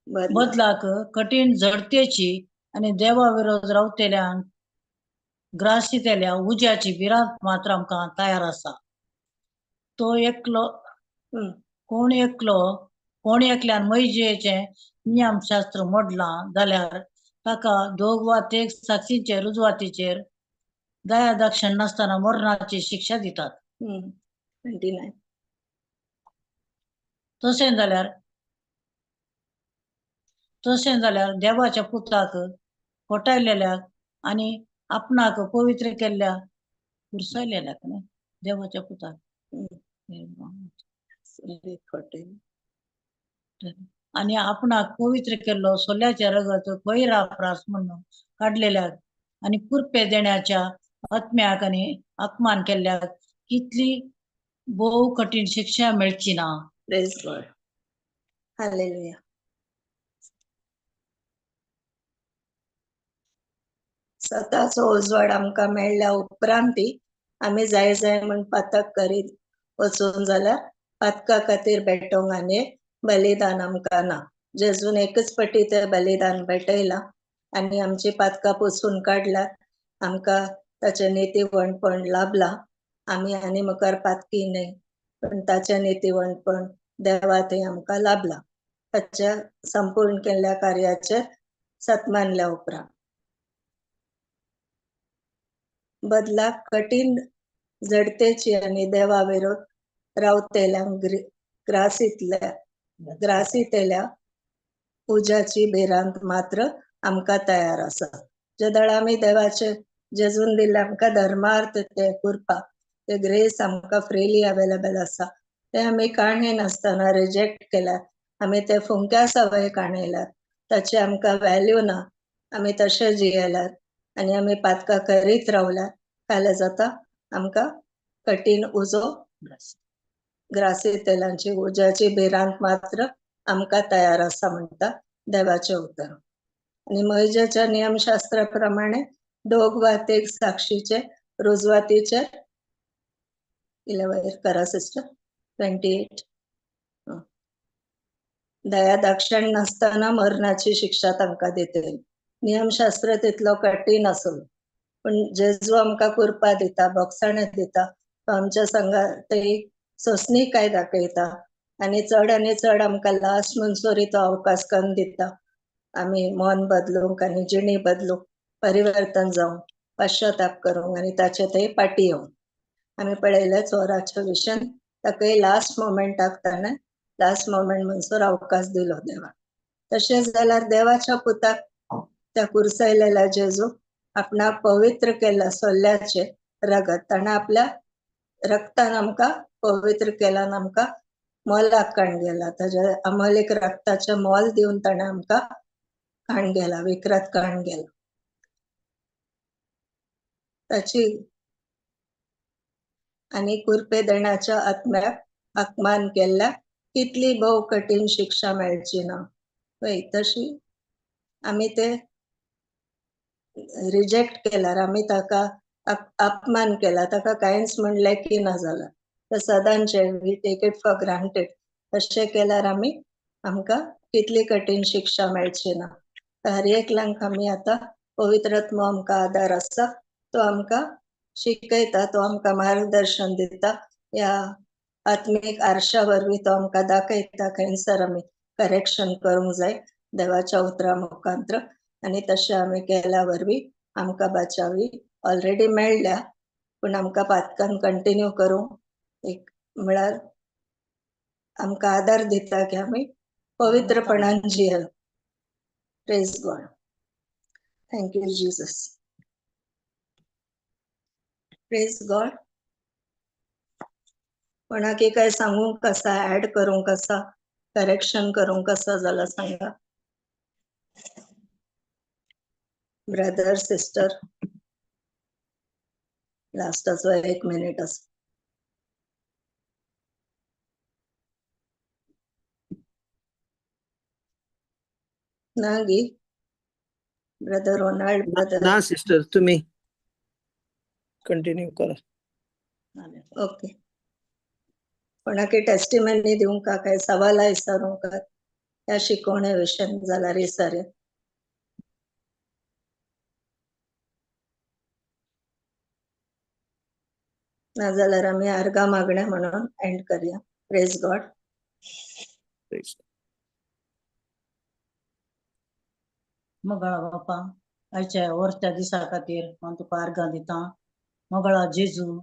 बदलाक कठीण झडतेची आणि देवा विरोध रावतेल्यांक ग्रासितेल्या उज्याची भिरांत मात्र आमकां तयार आसा. तो एकलो कोण एकल्यान मैजेचे नियमशास्त्र मोडला जाल्यार ताका 2 वा 3 साक्षींचे रुजवातीचेर दया दाक्षिण्य नासतना मरणाची शिक्षा दितात. 29 तशें जाल्यार देवाच्या पुताक फटयलेल्याक आणि आपणाक पवित्र केल्ल्या कुरसायलेल्याक देवाच्या पुताक आणि आपणाक पवित्र केल्लो सोल्याचे रगत पैराप्रास म्हणून काढलेल्याक आणि कुरपे देण्याच्या आत्म्याक आणि अपमान केल्ल्याक कितली बहु कठीण शिक्षा मेळची ना. Praise God. हालेलुया. स्वताचो उजवाड आमकां मेळ्ळ्या उपरांती आमी जाय म्हण पातक करीत वचून जाल्यार पातका खातीर भेटोवंक आनी बलिदान आमकां ना. जेजून एकच फावटी ते बलिदान भेटयला आणि आमची पातकां पुसून काडल्यात. आमकां ताचे नितीवणपण लाभला. आमी आनी मुखार पातकी न्हय, पण ताचे नितीवणपण देवा थंय आमकां लाभला ताच्या संपूर्ण केल्ल्या कार्याचेर सतमानल्या उपरांत. बदलाक कठीण झडतेची आणि देवा विरोध रावतेल्यांक ग्रासितेल्या उज्याची भिरांत मात्र आमकां तयार आसा. जदळ आमी देवाचे जेजून दिल्ले आमकां धर्मार्थ ते कृपा ते ग्रेस आमकां फ्रीली अवेलेबल आसा ते आमी काणी नासतना रिजेक्ट केल्यात. आमी ते फुंक्या सवय काणयल्यात, ताची आमकां व्हॅल्यू ना. आमी तशें जियेल्यात आणि आमी पातकां करीत रावल्यात. फाल्यां जाता आमकां कठीण उजो ग्रासी तेलांची उज्याची भिरांत मात्र आमकां तयार आसा म्हणटा देवाचें उतर. आणि मोइजेच्या नियमशास्त्रा प्रमाणे 2 वा 3 साक्षीचे रुजवातीचे 11 करा सिस्टर 28 दया दाक्षिण नसताना मरणाची शिक्षा तांकां दितली. नियमशास्त्र तितलो कठीण आसलो पण जेजू आमकां कृपा दिता, भोगसाण दिता, तो आमच्या संगात एक सोंसणीकाय दाखयता आनी चड आमकां लास्ट म्हणसोरी तो अवकाश करून दिता. आमी मन बदलूंक आनी जिणी बदलूंक, परिवर्तन जावंक, पश्चाताप करूंक आनी ताचे थंय फाटी येवंक. आमी पळयले चोराच्या विशयान ताका लास्ट मोमेंटाक ताणें लास्ट मोमेंट म्हणसर अवकाश दिलो देवा. तशेंच जाल्यार देवाच्या पुताक त्या कुरसयलेल्या जेजू आपणाक पवित्र केला सोल्ल्याचे रगत ताणें आपल्या रक्तान आमकां पवित्र केला आनी आमकां मोलाक काण गेला. ताच्या अमोलीक रक्ताचे मोल दिवन ताणें आमकां काण गेला, विक्रत काण गेला. ताची आनी कुरपे देण्याच्या आत्म्याक अपमान केल्ल्या कितली भोव कठीण शिक्षा मेळची ना पळय. तशी आमी ते रिजेक्ट केल्यार, आमी ताका अपमान केला, ताका कांयच म्हणलें की ना जाल्यार ते सदांचे we take it for granted. तशें केल्यार आमकां कितली कठीण शिक्षा मेळची ना. हर एकल्यांक आमी आतां पवित्र आत्मो आमकां आदार आसा, तो आमकां शिकयता, तो आमकां मार्गदर्शन दिता. ह्या आत्मीक आरशा वरवीं तो आमकां दाखयता खंयसर आमी करेक्शन करूंक जाय देवाच्या उतरा मुखांतर. आनी तशें आमी केल्या वरवीं आमकां बाचावी ऑलरेडी मेळ्ळ्या, पूण आमकां पातकान कंटिन्यू करूंक एक म्हळ्यार आमकां आदार दिता की आमी पवित्रपणान जियेल. Praise God. Thank you Jesus. Praise God. कोणाकी काय सांगूंक कसा, ऍड करूंक कसा, करेक्शन करूंक कसा जाल्यार सांगा. ब्रदर सिस्टर लास्टाचो 1 मिनिट आसा. ना गी ब्रदर रोनाल्ड ब्रदर. ना सिस्टर तुम्ही कंटिन्यू करा. ओके. कोणाकी टेस्टिमनी दिवंक का काय सवाला विचारूंक का ह्या शिकवणे विशयन जाल्यार विचारया. नाजाल्यार आमी आर्गा मागणे म्हणून एंड करया. Praise God. मोगळा बापा, आयच्या वर्सच्या दिसा खातीर हांव तुका आर्गां दिता. मोगळा जेजू,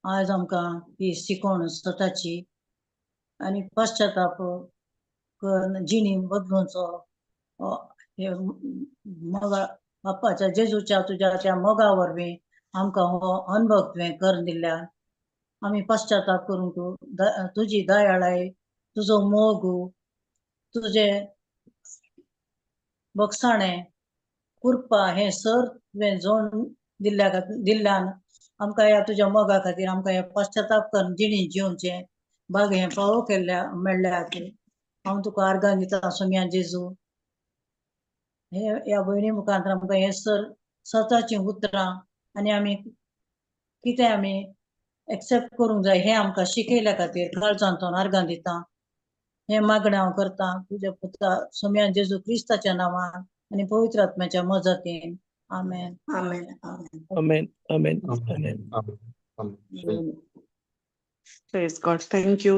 आज आमकां ही शिकवण स्वताची आनी पश्चाताप करून जिणी बदलूचो हे मोगा बापाच्या जेजूच्या तुज्या त्या मोगा वरवीं आमकां हो अनुभव तुवें करून दिल्या. आमी पश्चाताप करूंक तुजी दयाळाय, तुजो मोग, तुजे बगसाणें, कृपा हे सर तुवें जोड दिल्ल्यान आमकां ह्या तुज्या मोगा खातीर आमकां हे पश्चाताप करून जिणी जिवचे भाग हे फावो केल्ल्या मेळ्ळ्या खातीर हांव तुका आर्गां दिता सोम्या जेजू. हे ह्या भयणी मुखांतर आमकां हे सर स्वताची उतरां आनी आमी कितें आमी एक्सेप्ट करूंक जाय हे आमकां शिकयल्या खातीर काळजांतून आर्गां दिता. हे मागणें हांव करता तुज्या पुता सोम्या जेजू क्रिस्ताच्या नांवान आनी पवित्र आत्म्याच्या मजतीन. आमेन. Amen. Amen. Amen. Amen. Amen. Amen. Amen. Praise God. Thank you.